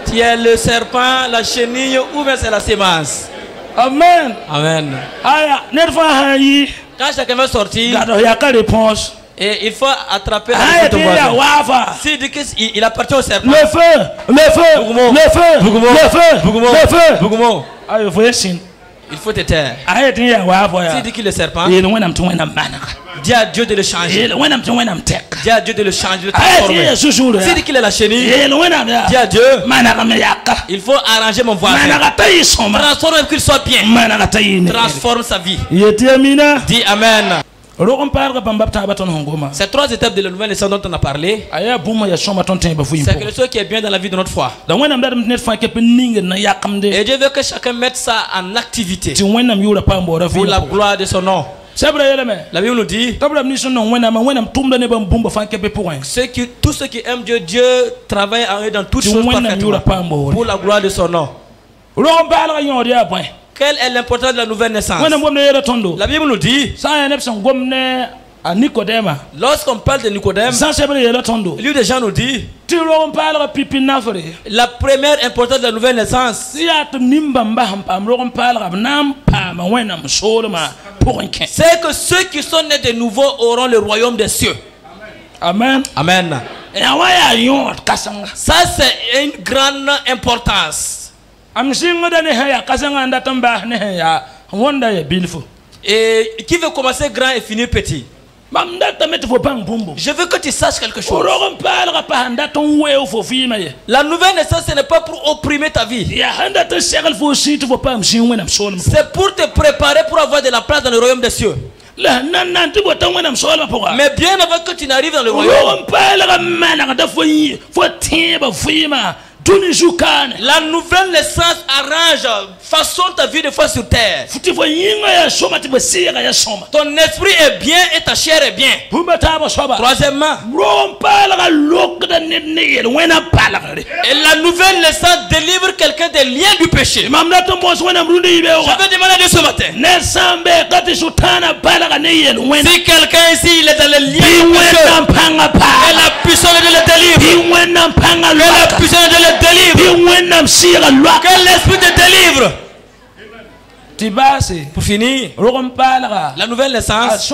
D: Tu es le serpent, la chenille ou bien c'est la sémence. Amen.
B: Amen.
D: Quand chacun va sortir,
C: il y a quelle réponse?
D: Et il faut attraper le voisin. S'il dit qu'il appartient au serpent.
C: Le feu, le feu, le feu, le feu. Ah, il faut essayer.
D: Il faut te taire. S'il dit qu'il est le serpent, dis à Dieu de le changer. Dis à Dieu de le changer, de transformer. S'il dit qu'il est la chenille, dis à Dieu, il faut arranger mon voisin. Transforme qu'il soit bien. Transforme sa vie. Dis Amen. Ces 3 étapes de la nouvelle naissance dont on a parlé, c'est quelque chose qui est bien dans la vie de notre foi. Et Dieu veut que chacun mette ça en activité pour la gloire de son nom. La Bible nous dit tous ceux qui aiment Dieu, Dieu travaille en eux dans toutes choses parfaitement pour la gloire de son nom. Quelle est l'importance de la nouvelle naissance? La Bible nous dit, lorsqu'on parle de Nicodème, le livre de Jean nous dit, la première importance de la nouvelle naissance, c'est que ceux qui sont nés de nouveau auront le royaume des cieux.
C: Amen.
D: Amen. Ça, c'est une grande importance. Et qui veut commencer grand et finir petit? Je veux que tu saches quelque chose. La nouvelle naissance, ce n'est pas pour opprimer ta vie. C'est pour te préparer pour avoir de la place dans le royaume des cieux. Mais bien avant que tu n'arrives dans le royaume, la nouvelle naissance arrange, façonne ta vie de fois sur terre. Ton esprit est bien et ta chair est bien. Troisièmement, et la nouvelle naissance délivre quelqu'un des liens du péché. Je vais demander à Dieu ce matin, si quelqu'un ici il est dans les liens du péché, et la puissance de le délivre, et la puissance de le délivre, que l'esprit te délivre. Pour finir, la nouvelle naissance,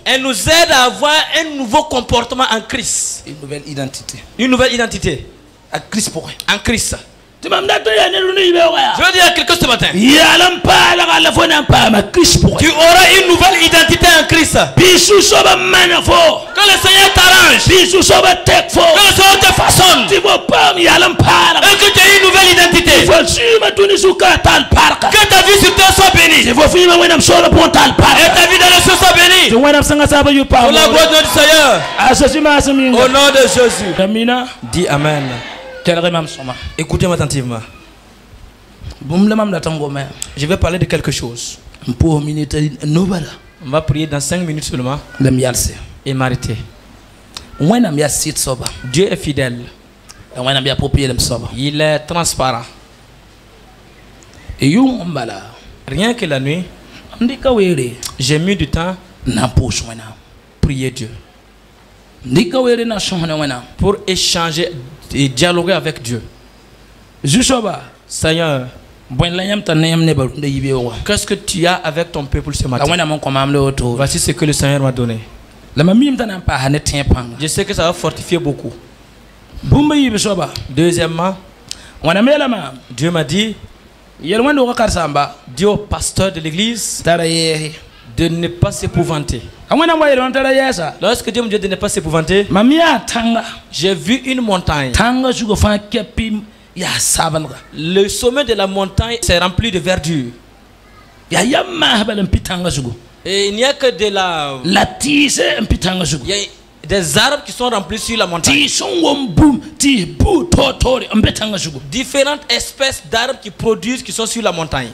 D: elle nous aide à avoir un nouveau comportement en Christ.
C: Une nouvelle identité.
D: Une nouvelle identité.
C: En Christ.
D: Je veux dire à quelqu'un ce matin, tu auras une nouvelle identité en Christ. Que le Seigneur t'arrange, que le Seigneur te façonne, et que tu aies une nouvelle identité, que ta vie sur terre soit bénie, et ta vie dans le ciel soit bénie, pour la gloire de notre Seigneur. Au nom de Jésus. Dis Amen. Écoutez-moi attentivement. Je vais parler de quelque chose. On va prier dans 5 minutes seulement et m'arrêter. Dieu est fidèle. Il est transparent. Rien que la nuit, j'ai mis du temps pour prier Dieu, pour échanger et dialoguer avec Dieu. Seigneur, qu'est-ce que tu as avec ton peuple ce matin? Voici ce que le Seigneur m'a donné. Je sais que ça va fortifier beaucoup. Deuxièmement, Dieu m'a dit, dis au pasteur de l'église de ne pas s'épouvanter. Lorsque Dieu me dit de ne pas s'épouvanter, j'ai vu une montagne. Le sommet de la montagne s'est rempli de verdure. Et il n'y a que de il y a des arbres qui sont remplis sur la montagne. Différentes espèces d'arbres qui produisent, qui sont sur la montagne.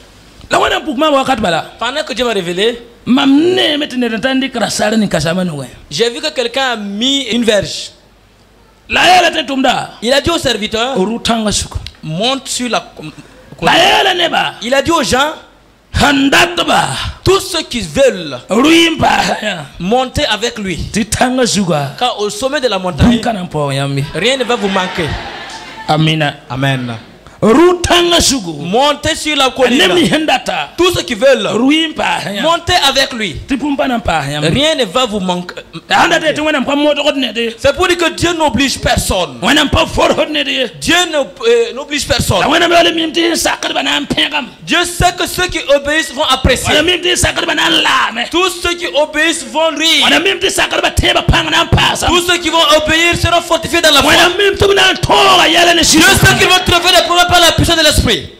D: Pendant que Dieu m'a révélé, j'ai vu que quelqu'un a mis une verge. Il a dit au serviteur, monte sur la colline. Il a dit aux gens, tous ceux qui veulent monter avec lui, car au sommet de la montagne, rien ne va vous manquer. Amen. Amen. Montez sur la colline. Tous ceux qui veulent monter avec lui. Rien ne va vous manquer. C'est pour dire que Dieu n'oblige personne. Dieu n'oblige personne. Dieu sait que ceux qui obéissent vont apprécier. Tous ceux qui obéissent vont rire. Tous ceux qui vont obéir seront fortifiés dans la foi. Dieu sait qu'ils vont trouver des problèmes par la puissance de l'esprit.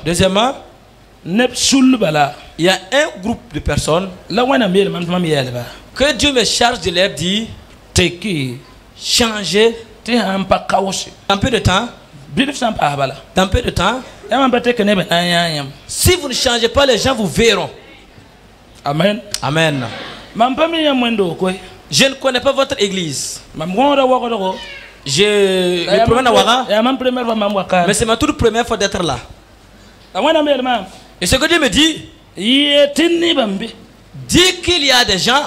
D: Deuxièmement, il y a un groupe de personnes que Dieu me charge de leur dire changer un peu de temps. Dans peu de temps, si vous ne changez pas, les gens vous verront.
C: Amen.
D: Amen. Je ne connais pas votre église. Je me promène à Ouara, mais c'est ma toute première fois d'être là. Et ce que Dieu me dit, dit qu'il y a des gens,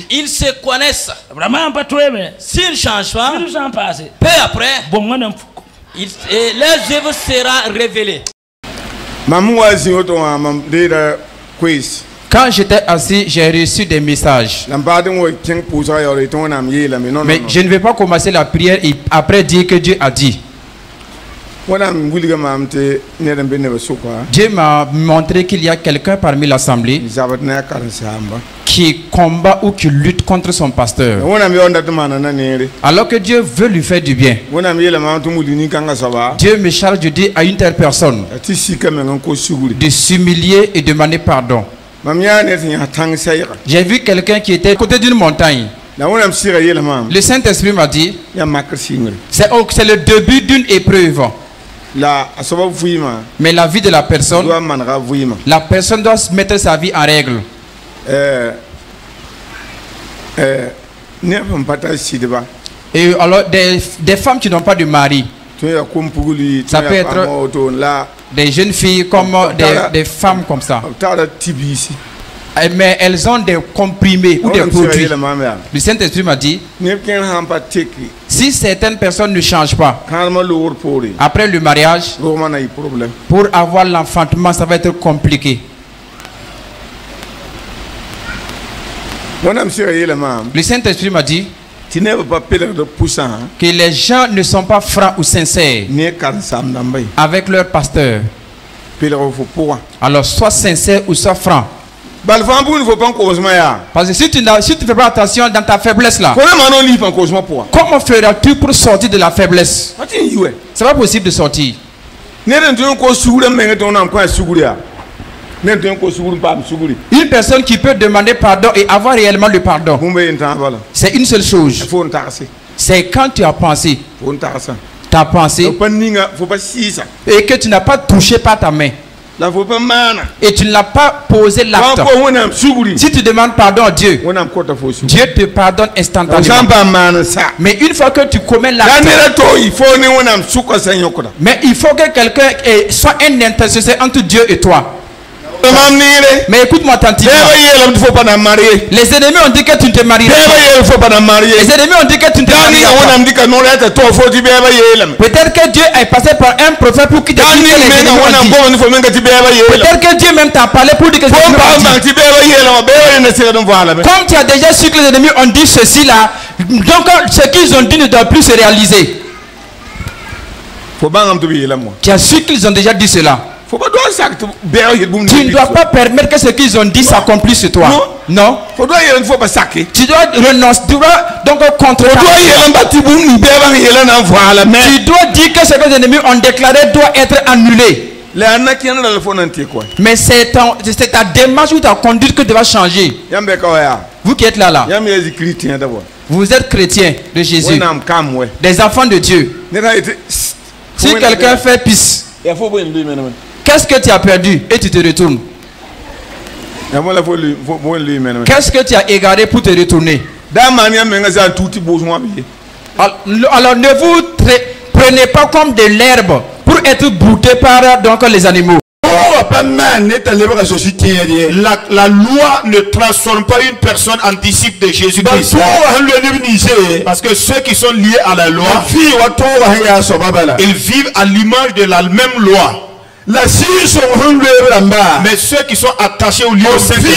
D: ils se connaissent. S'ils ne changent pas, peu après, leurs œuvres sera révélée.
E: Quand j'étais assis, j'ai reçu des messages. Mais je ne vais pas commencer la prière et après dire que Dieu a dit. Dieu m'a montré qu'il y a quelqu'un parmi l'assemblée qui combat ou qui lutte contre son pasteur. Alors que Dieu veut lui faire du bien. Dieu me charge de dire à une telle personne de s'humilier et demander pardon. J'ai vu quelqu'un qui était à côté d'une montagne. Le Saint-Esprit m'a dit, c'est le début d'une épreuve. Mais la vie de la personne doit mettre sa vie en règle. Et alors des femmes qui n'ont pas de mari, ça peut être des jeunes filles comme des femmes comme ça. Mais elles ont des comprimés ou des produits. Le Saint-Esprit m'a dit, si certaines personnes ne changent pas, après le mariage, pour avoir l'enfantement, ça va être compliqué. Le Saint-Esprit m'a dit que les gens ne sont pas francs ou sincères avec leur pasteur. Alors sois sincère ou sois franc. Parce que si tu ne fais pas attention dans ta faiblesse là, comment feras-tu pour sortir de la faiblesse? C'est pas possible de sortir. Une personne qui peut demander pardon et avoir réellement le pardon, c'est une seule chose. C'est quand tu as pensé, et que tu n'as pas touché par ta main, et tu ne l'as pas posé l'acte. Si tu demandes pardon à Dieu, Dieu te pardonne instantanément. Mais une fois que tu commets l'acte, mais il faut que quelqu'un soit un intercesseur entre Dieu et toi. Mais écoute-moi attentivement. Les ennemis ont dit que tu ne te marieras pas. Les ennemis ont dit que tu ne te marieras pas. Peut-être que Dieu est passé par un prophète pour qu'il te dise que les ennemis ont dit. Peut-être que Dieu même t'a parlé pour dire que les ennemis ont dit. Comme tu as déjà su que les ennemis ont dit ceci là, donc ce qu'ils ont dit ne doit plus se réaliser. Tu as su qu'ils ont déjà dit cela. Tu ne dois pas permettre que ce qu'ils ont dit s'accomplisse sur toi. Non. Tu dois renoncer. Tu dois donc contre. Tu dois dire que ce que les ennemis ont déclaré doit être annulé. Mais c'est ta démarche ou ta conduite que tu vas changer. Vous qui êtes là. Vous êtes chrétien de Jésus. Des enfants de Dieu. Si quelqu'un fait pisse, qu'est-ce que tu as perdu et tu te retournes? Qu'est-ce que tu as égaré pour te retourner? Alors ne vous prenez pas comme de l'herbe pour être brouté par donc les animaux.
A: La loi ne transforme pas une personne en disciple de Jésus-Christ. Parce que ceux qui sont liés à la loi, ils vivent à l'image de la même loi. Mais ceux qui sont attachés au lieu au Saint-Esprit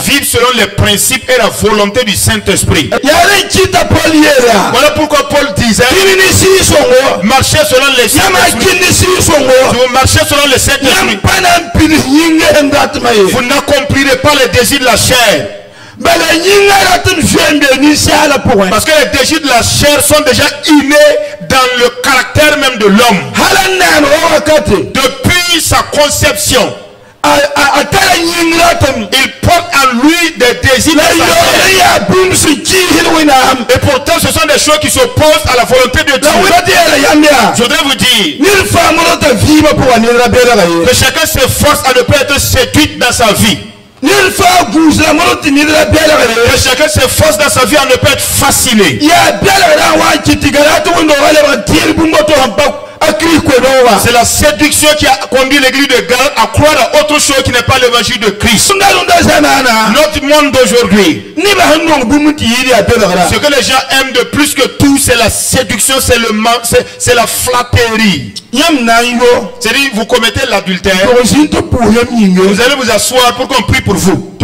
A: vivent selon les principes et la volonté du Saint-Esprit. Voilà pourquoi Paul disait: marchez selon les Saint-Esprit. Vous marchez selon le Saint-Esprit, vous n'accomplirez pas les désirs de la chair. Parce que les désirs de la chair sont déjà innés dans le caractère même de l'homme. Depuis sa conception, il porte en lui des désirs de la chair. Et pourtant ce sont des choses qui s'opposent à la volonté de Dieu. Je voudrais vous dire que chacun s'efforce à ne pas être séduit dans sa vie. Que chacun s'efforce dans sa vie à ne pas être fasciné. C'est la séduction qui a conduit l'église de Galate à croire à autre chose qui n'est pas l'évangile de Christ. Notre monde d'aujourd'hui, ce que les gens aiment de plus que tout, c'est la séduction, c'est la flatterie. C'est-à-dire, vous commettez l'adultère, vous allez vous asseoir pour qu'on prie pour vous.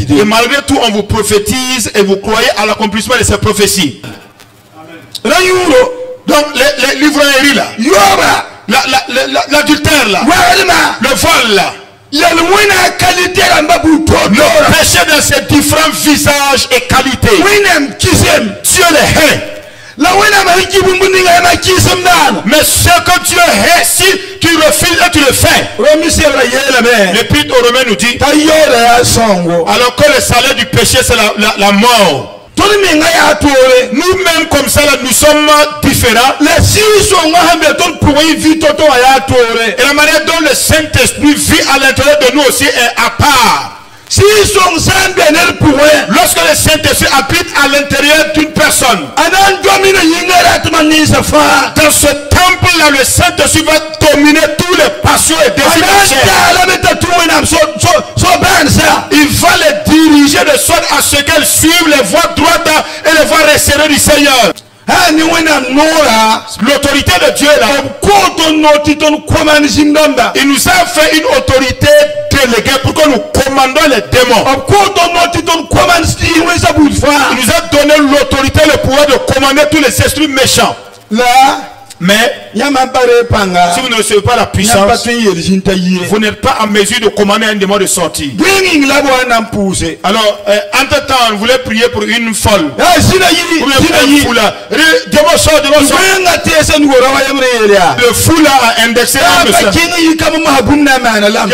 A: Et malgré tout, on vous prophétise et vous croyez à l'accomplissement de ces prophéties. Donc les livrairies là, l'adultère là, le vol là, le péché dans ses différents visages et qualités, Dieu les hait. Mais ce que Dieu hait, si tu refuses et tu le fais, l'Épître aux Romains nous dit alors que le salaire du péché c'est la mort. Nous-mêmes comme ça là, nous sommes différents. Et la manière dont le Saint-Esprit vit à l'intérieur de nous aussi est à part. Lorsque le Saint-Esprit habite à l'intérieur d'une personne, dans ce temple-là, le Saint-Esprit va dominer tous les passions et désirs. Il va les diriger de sorte à ce qu'elles suivent les voies droites et les voies resserrées du Seigneur. L'autorité de Dieu là, il nous a fait une autorité déléguée pour que nous commandons les démons. Il nous a donné l'autorité, le pouvoir de commander tous les esprits méchants. Mais si vous ne recevez pas la puissance, vous n'êtes pas en mesure de commander un démon de sortir. Alors, entre-temps, on voulait prier pour une folle. Le fou là a indexé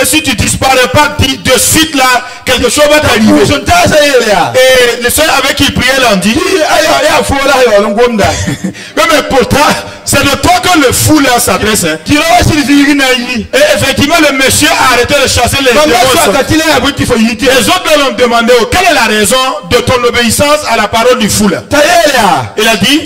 A: et si tu disparais pas de suite là, quelque chose va t'arriver. Et le seul avec qui il priait là, on dit mais pourtant, c'est de toi que le fou là s'adresse. Et effectivement, le monsieur a arrêté de chasser les démons. Les autres l'ont demandé quelle est la raison de ton obéissance à la parole du fou là. Il a dit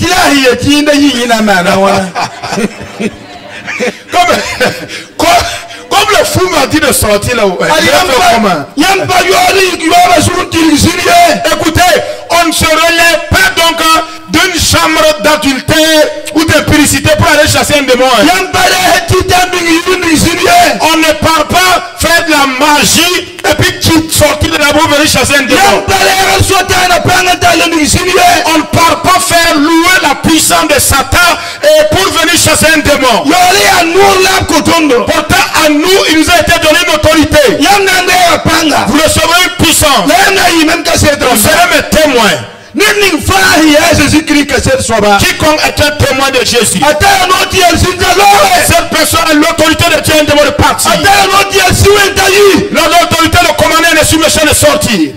A: comme le fou m'a dit de sortir là. Écoutez, on ne se relève pas donc d'une chambre d'adultère ou d'impudicité pour aller chasser un démon. On ne part pas faire de la magie et puis sortir de la boue venir chasser un démon. On ne part pas faire louer la puissance de Satan et pour venir chasser un démon. Pourtant à nous il nous a été donné une autorité. Vous recevrez une puissance. Vous serez mes témoins. Quiconque est un témoin de Jésus, cette personne a l'autorité de Dieu de partir. L'autorité de commander un esprit méchant de sortir.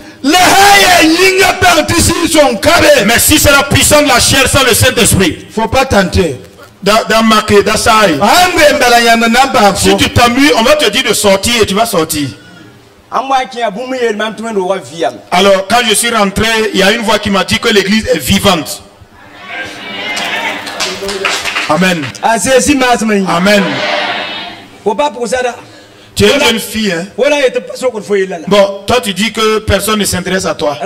A: Mais si c'est la puissance de la chair sans le Saint-Esprit, faut pas tenter. Si tu t'amuses, on va te dire de sortir et tu vas sortir. Alors quand je suis rentré, il y a une voix qui m'a dit que l'église est vivante.
B: Amen. Amen. Tu es une jeune fille, hein? Bon, toi tu dis que personne ne s'intéresse à toi.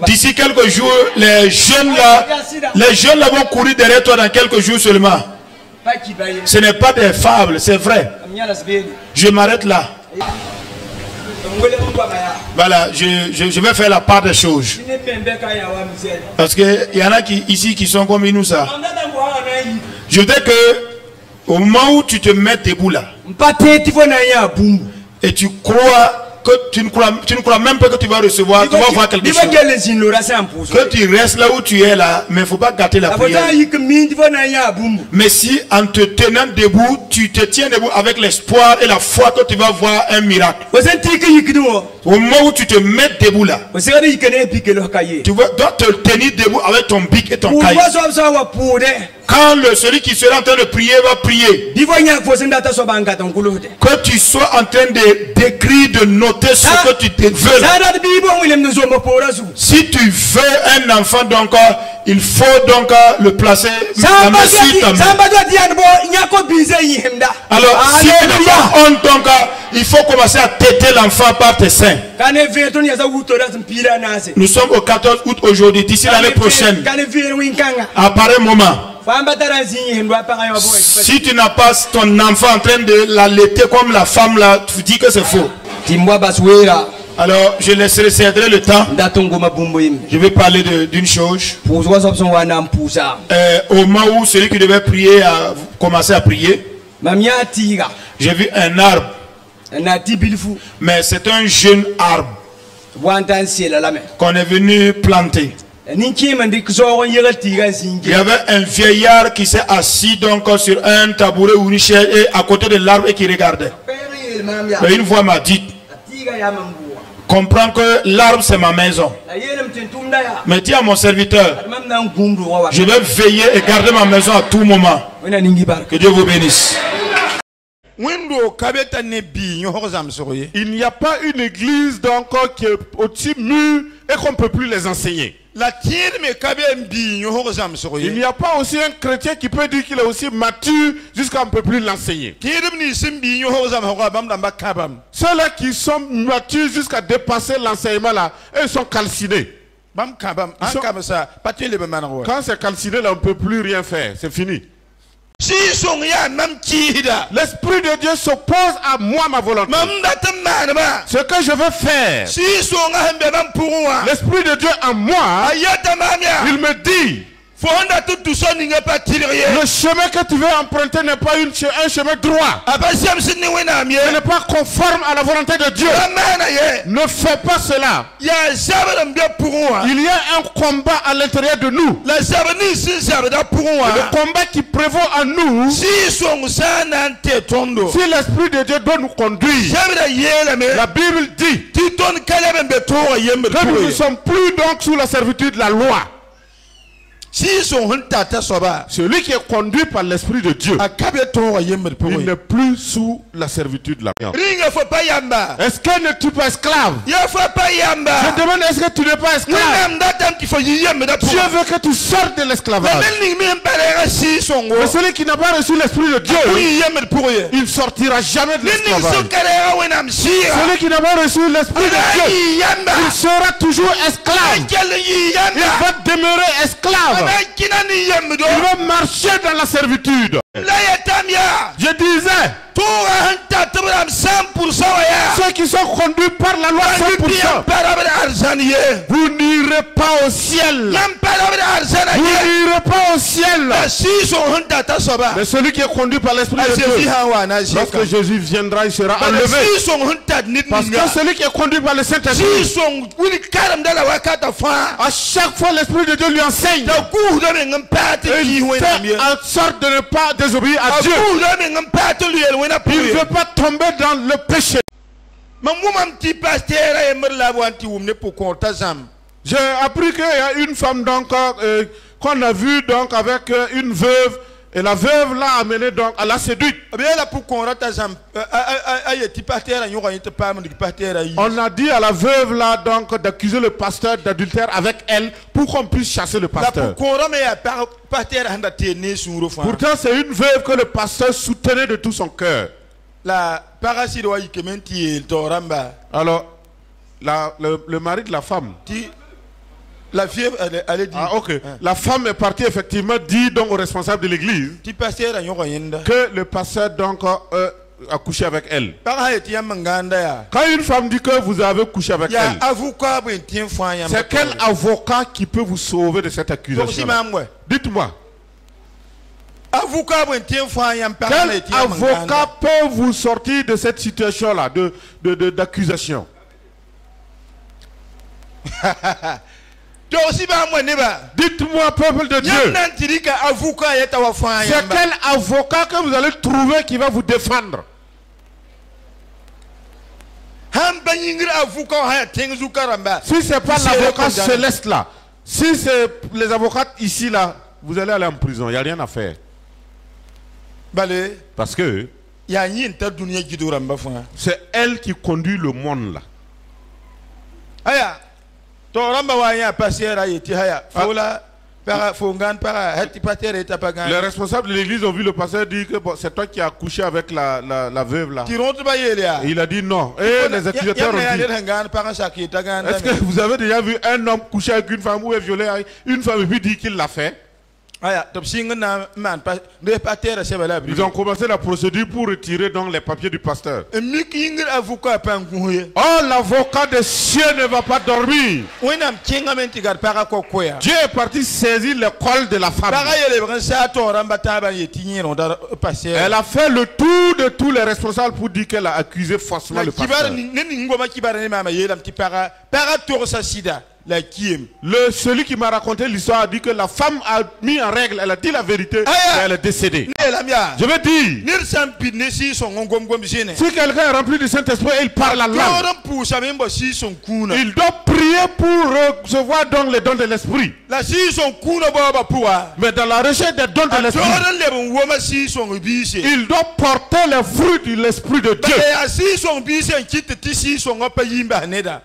B: D'ici quelques jours, les jeunes là vont courir derrière toi dans quelques jours seulement. Ce n'est pas des fables, c'est vrai. Je m'arrête là. Voilà, je vais faire la part des choses. Parce qu'il y en a ici qui sont comme nous ça. Je veux dire que au moment où tu te mets debout là, et tu crois que tu ne crois même pas que tu vas recevoir, tu vas voir quelque chose. Que tu restes là où tu es là, mais il ne faut pas gâter la prière. Mais si en te tenant debout, tu te tiens debout avec l'espoir et la foi que tu vas voir un miracle. Au moment où tu te mets debout là, tu dois te tenir debout avec ton bic et ton cahier. Quand celui qui sera en train de prier va prier, que tu sois en train d'écrire, de noter ce que tu te veux. Si tu veux un enfant, donc il faut donc le placer la main sur ta main. Alors si tu n'as pas honte, donc il faut commencer à téter l'enfant par tes seins. Nous sommes au 14 août aujourd'hui. D'ici l'année prochaine, à pareil moment, si tu n'as pas ton enfant en train de l'allaiter comme la femme là, tu dis que c'est faux. Alors je laisserai céder le temps. Je vais parler d'une chose. Au moment où celui qui devait prier a commencé à prier, j'ai vu un arbre. Mais c'est un jeune arbre qu'on est venu planter. Il y avait un vieillard qui s'est assis donc sur un tabouret ou une chaise et à côté de l'arbre et qui regardait. Et une voix m'a dit, comprends que l'arbre c'est ma maison. Mais dis à mon serviteur, je vais veiller et garder ma maison à tout moment. Que Dieu vous bénisse.
A: Il n'y a pas une église donc qui est au-dessus mur et qu'on ne peut plus les enseigner. Il n'y a pas aussi un chrétien qui peut dire qu'il est aussi mature jusqu'à on ne peut plus l'enseigner. Ceux-là qui sont matures jusqu'à dépasser l'enseignement là, eux sont calcinés. Quand c'est calciné là, on ne peut plus rien faire, c'est fini. L'Esprit de Dieu s'oppose à moi, ma volonté. Ce que je veux faire, l'Esprit de Dieu en moi, il me dit, le chemin que tu veux emprunter n'est pas un chemin droit. Ce n'est pas conforme à la volonté de Dieu. Ne fais pas cela. Il y a un combat à l'intérieur de nous. Le combat qui prévaut en nous. Si l'Esprit de Dieu doit nous conduire, la Bible dit que nous ne sommes plus donc sous la servitude de la loi. Celui qui est conduit par l'Esprit de Dieu, il n'est plus sous la servitude de la loi. Est-ce que tu n'es pas esclave? Je demande, est-ce que tu n'es pas esclave? Dieu veut que tu sortes de l'esclavage. Mais celui qui n'a pas reçu l'Esprit de Dieu, il ne sortira jamais de l'esclavage. Celui qui n'a pas reçu l'Esprit de Dieu, il sera toujours esclave. Il va demeurer esclave. Il va marcher dans la servitude. Je disais, ceux qui sont conduits par la loi 100%, vous n'irez pas au ciel. Vous n'irez pas au ciel. Mais celui qui est conduit par l'Esprit de Dieu, lorsque Jésus viendra, il sera enlevé. Parce que celui qui est conduit par le Saint-Esprit, à chaque fois l'Esprit de Dieu lui enseigne. Il fait en sorte de ne pas désobéir à Dieu. Il ne veut pas tomber dans le péché. J'ai appris qu'il y a une femme donc qu'on a vue donc avec une veuve Et la veuve l'a amené donc à la séduite. On a dit à la veuve là donc d'accuser le pasteur d'adultère avec elle pour qu'on puisse chasser le pasteur. Pourtant c'est une veuve que le pasteur soutenait de tout son cœur. Alors le mari de la femme.
F: La fille, elle dit.
A: Ah, ok. La femme est partie effectivement dit donc au responsable de l'église que le pasteur donc a couché avec elle. Quand une femme dit que vous avez couché avec elle, c'est quel avocat qui peut vous sauver de cette accusation? Dites-moi. Quel avocat peut vous sortir de cette situation-là d'accusation? Dites-moi, peuple de Dieu, c'est quel avocat que vous allez trouver qui va vous défendre? Si ce n'est pas l'avocat céleste là, si c'est les avocats ici là, vous allez aller en prison, il n'y a rien à faire. Parce que c'est elle qui conduit le monde là. Les responsables de l'église ont vu le pasteur dire que bon, c'est toi qui as couché avec la veuve là. Et il a dit non. Et les accusateurs ont dit, est-ce que vous avez déjà vu un homme coucher avec une femme ou violer une femme et puis dire qu'il l'a fait? Ils ont commencé la procédure pour retirer donc les papiers du pasteur. Oh, l'avocat des cieux ne va pas dormir. Dieu est parti saisir le col de la femme. Elle a fait le tour de tous les responsables pour dire qu'elle a accusé faussement le pasteur. Celui qui m'a raconté l'histoire a dit que la femme a mis en règle, elle a dit la vérité et elle est décédée. Je veux dire, si quelqu'un est rempli du Saint-Esprit et il parle la langue, il doit prier pour recevoir donc les dons de l'Esprit. Mais dans la recherche des dons de l'Esprit, il doit porter les fruits de l'Esprit de Dieu.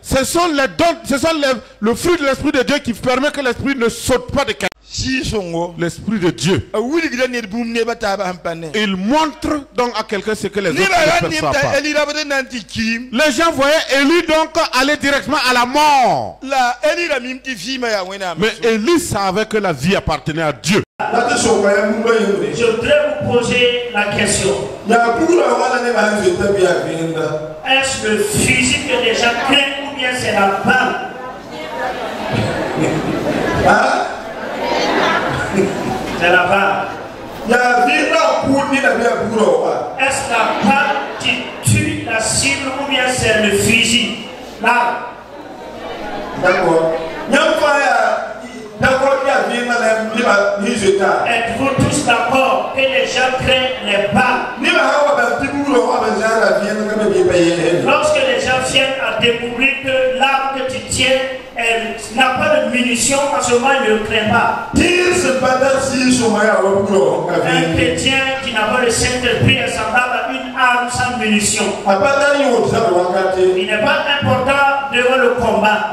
A: Ce sont les dons, ce sont le fruit de l'Esprit de Dieu qui permet que l'Esprit ne saute pas de quelqu'un. L'Esprit de Dieu. Il montre donc à quelqu'un ce que les autres ne perçoivent pas. Les gens voyaient Élie donc aller directement à la mort. Mais Élie savait que la vie appartenait à Dieu.
C: Je voudrais vous poser la question. Est-ce le fusil que les gens craignent ou bien c'est la balle? C'est la balle. Est-ce la balle qui tue la cible ou bien c'est le fusil? Là.
F: D'accord.
C: Êtes-vous tous d'accord que les gens craignent les balles? Lorsque les gens viennent à découvrir que l'arme que tu tiens, elle n'a pas de munitions, en ce moment il ne craint pas. Un chrétien qui n'a pas le Saint-Esprit est semblable à une arme sans munitions. Il n'est pas important devant le combat.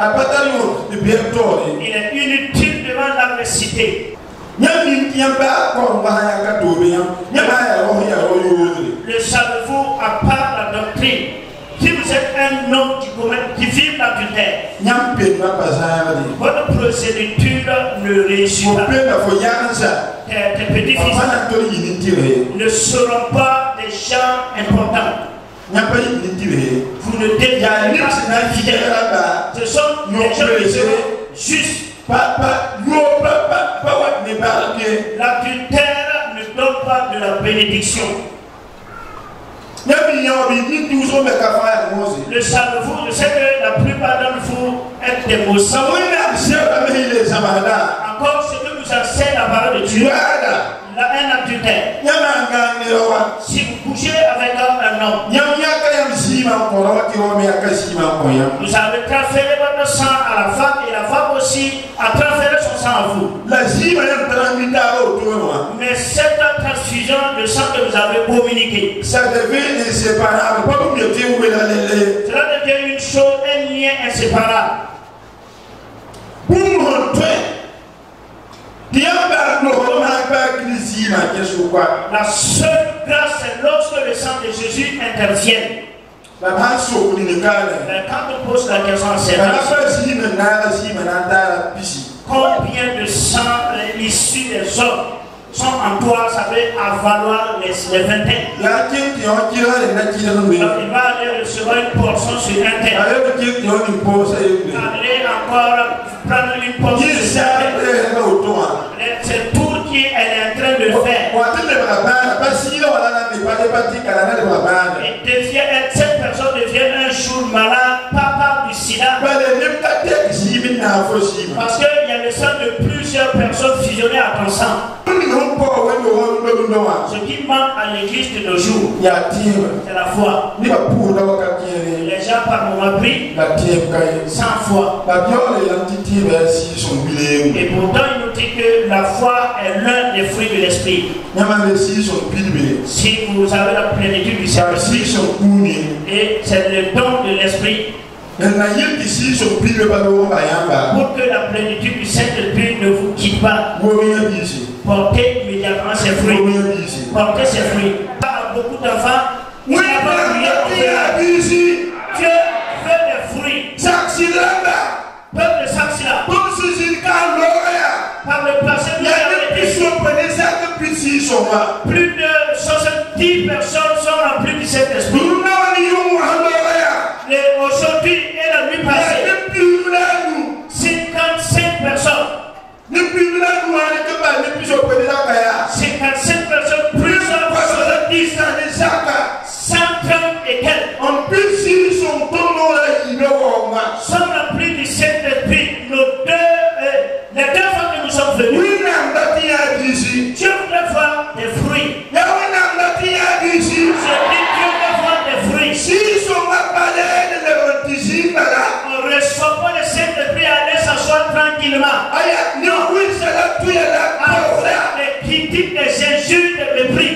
C: Il est inutile devant l'adversité. Le savez-vous à part la doctrine? Si vous êtes un homme qui vit l'adultère, votre procédure ne réussit pas. Tes petits-fils ne seront pas des gens importants. Vous ne devenez pas fidèles. Ce sont des gens qui sont justes. L'adultère ne donne pas de la bénédiction. Le savez-vous? Je sais que la plupart d'entre vous êtes des mots. Encore ce que nous enseigne la parole de Dieu. Un adultère. Si vous couchez avec un homme, vous avez transféré votre sang à la femme et la femme aussi a transféré son sang à vous. Mais cette vous avez communiqué.
F: Ça devient inséparable.
C: Cela devient une chose, un lien inséparable. La seule grâce, c'est lorsque le sang de Jésus intervient. Quand on pose la question à ces combien de sang issus des hommes sont en toi, ça va valoir les vingtaines. Il va aller recevoir une portion sur un tel. Aller encore prendre une portion sur un tel. C'est tout qui elle est en train de faire. Et cette personne devient un jour malade, pas du sida. Parce qu'il y a le sang de plusieurs personnes fusionnées à ton sang. Ce qui manque à l'église de nos jours, c'est la foi. Les gens par moment prient 100 fois. Et pourtant, il nous dit que la foi est l'un des fruits de l'esprit. Si vous avez la plénitude du Saint-Esprit, et c'est le don de l'esprit. Pour que la plénitude du Saint-Esprit ne vous quitte pas, portez immédiatement ses fruits. Portez ses fruits. Beaucoup d'enfants, Dieu veut des fruits. Peuple de Saxila, par le passé, plus de 70 personnes sont remplies du Saint-Esprit. Aujourd'hui et la nuit passée, 55 personnes. 55 personnes, plus de 70, 130 et quelques. Sont remplis du Saint-Esprit. Les deux fois que nous sommes venus, Dieu voulait voir des fruits. Je dis Dieu voulait voir des fruits. On ne reçoit pas le Saint-Esprit, aller s'asseoir tranquillement. Les critiques, les injures, les mépris.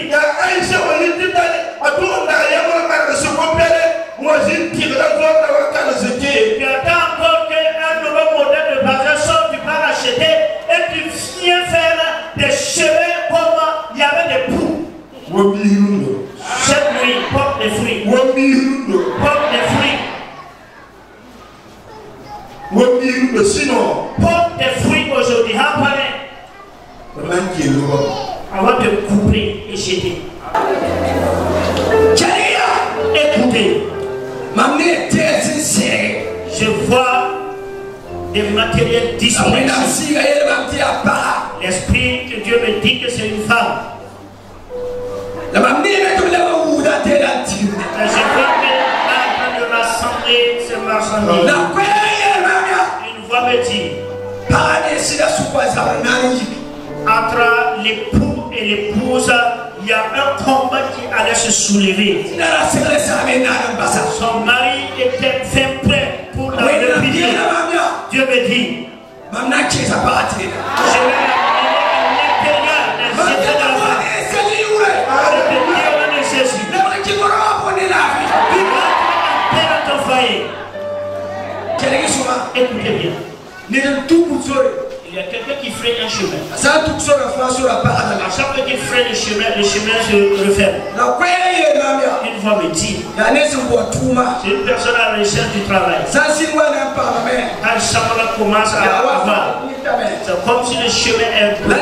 C: Tu attends encore qu'un nouveau modèle de bazar sorte, tu vas l'acheter et tu viens faire des cheveux comme il y avait des poux. Cette nuit, porte des fruits. Porte des fruits. Porte des fruits aujourd'hui. Avant de couper et jeter. Écoutez. Je vois des matériels dispersés. L'esprit que Dieu me dit que c'est une femme. Je vois qu'elle est en train de rassembler ces marchandises. Une voix me dit entre l'époux et l'épouse, il y a un combat qui allait se soulever. Son mari était bien prêt pour la répliquer. Dieu me dit, je vais l'amener à l'intérieur des états de la femme. Je te dis, on est Jésus. Tu vas entrer dans ton foyer. Écoutez bien. Il y a quelqu'un qui freine un chemin. À chaque fois qu'il freine le chemin se referme. Une fois me dit, c'est une personne à la recherche du travail. Quand le chemin commence à avoir, c'est comme si le chemin est bleu.